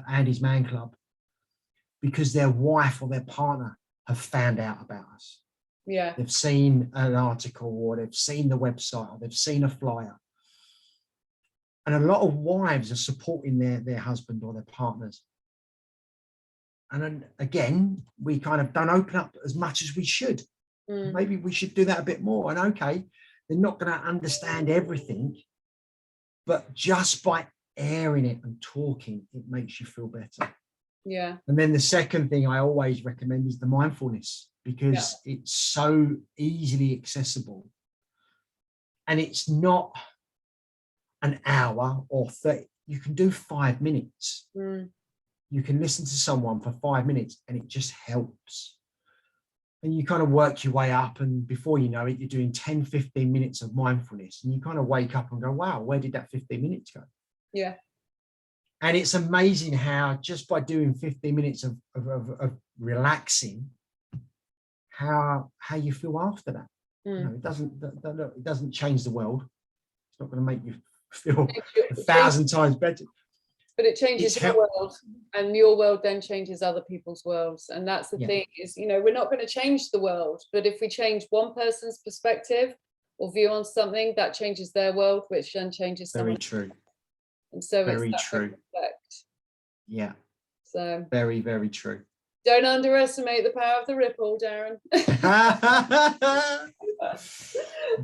S2: Andy's Man Club because their wife or their partner have found out about us. They've seen an article, or they've seen the website, or they've seen a flyer. And a lot of wives are supporting their husband or their partners. And then again, we kind of don't open up as much as we should. Maybe we should do that a bit more. And okay, they're not going to understand everything, but just by airing it and talking, it makes you feel better.
S1: Yeah.
S2: And then the second thing I always recommend is the mindfulness, because it's so easily accessible. And it's not an hour or 30. You can do 5 minutes. You can listen to someone for 5 minutes and it just helps. And you kind of work your way up, and before you know it, you're doing 10, 15 minutes of mindfulness, and you kind of wake up and go, wow, where did that 15 minutes go?
S1: Yeah.
S2: And it's amazing how just by doing 15 minutes of relaxing, how you feel after that. You know, it doesn't change the world. It's not going to make you feel 1,000 times better.
S1: But it changes your world, and your world then changes other people's worlds. And that's the thing is, you know, we're not going to change the world, but if we change one person's perspective or view on something, that changes their world, which then changes someone.
S2: Very true.
S1: And so
S2: very
S1: it's that
S2: true.
S1: effect.
S2: Yeah.
S1: So
S2: very, very true.
S1: Don't underestimate the power of the ripple, Darren.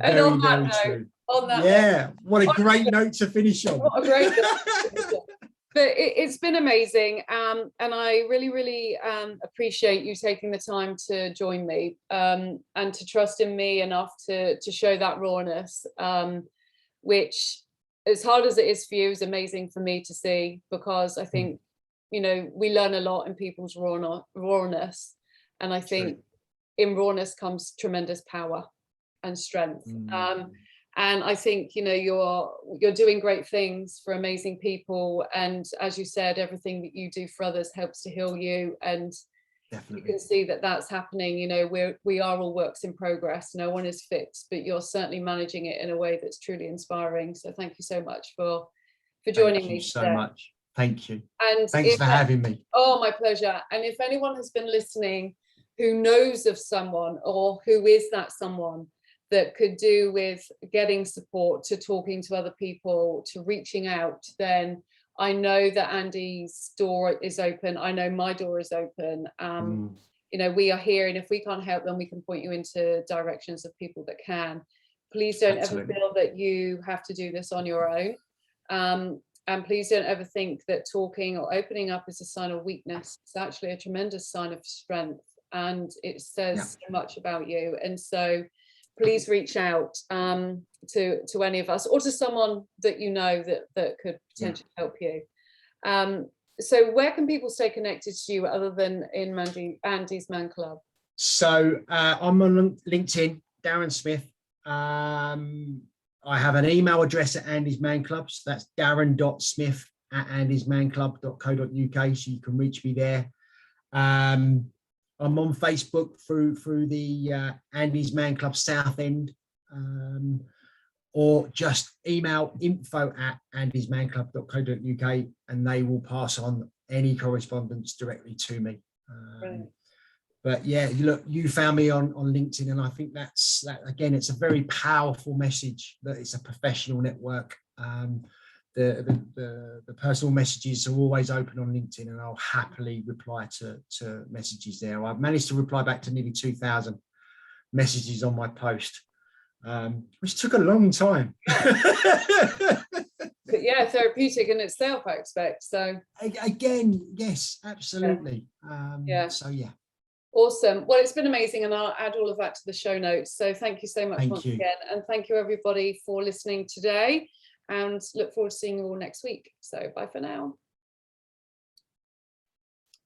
S1: And
S2: very,
S1: on that
S2: very
S1: note,
S2: true.
S1: on that
S2: note, what a great note to finish on.
S1: What a great note to finish on. But it's been amazing, and I really appreciate you taking the time to join me, and to trust in me enough to show that rawness, which, as hard as it is for you, is amazing for me to see, because I think, you know, we learn a lot in people's rawness, and I think in rawness comes tremendous power and strength. And I think, you know, you're doing great things for amazing people, and as you said, everything that you do for others helps to heal you, and you can see that that's happening. You know, we are all works in progress. No one is fixed, but you're certainly managing it in a way that's truly inspiring. So thank you so much for joining me.
S2: Thank you so much. Thank you.
S1: And
S2: thanks for having me.
S1: Oh, my pleasure. And if anyone has been listening who knows of someone, or who is that someone that could do with getting support, to talking to other people, to reaching out, then I know that Andy's door is open. I know my door is open. You know, we are here, and if we can't help them, we can point you into directions of people that can. Please don't ever feel that you have to do this on your own. And please don't ever think that talking or opening up is a sign of weakness. It's actually a tremendous sign of strength, and it says so much about you. And so please reach out to any of us, or to someone that you know that could potentially help you. So where can people stay connected to you other than in Andy's Man Club? So
S2: I'm on LinkedIn, Darren Smith. I have an email address at Andy's Man Club. So that's darren.smith@andysmanclub.co.uk. So you can reach me there. I'm on Facebook through the Andy's Man Club Southend, or just email info@andysmanclub.co.uk, and they will pass on any correspondence directly to me. But yeah, look, you found me on LinkedIn, and I think that again, it's a very powerful message that it's a professional network. The personal messages are always open on LinkedIn, and I'll happily reply to messages there. I've managed to reply back to nearly 2,000 messages on my post, which took a long time.
S1: But yeah, therapeutic in itself, I expect. So
S2: again, yes, absolutely. So yeah.
S1: Awesome. Well, it's been amazing, and I'll add all of that to the show notes. So thank you so much once again, and thank you everybody for listening today, and look forward to seeing you all next week. So bye for now.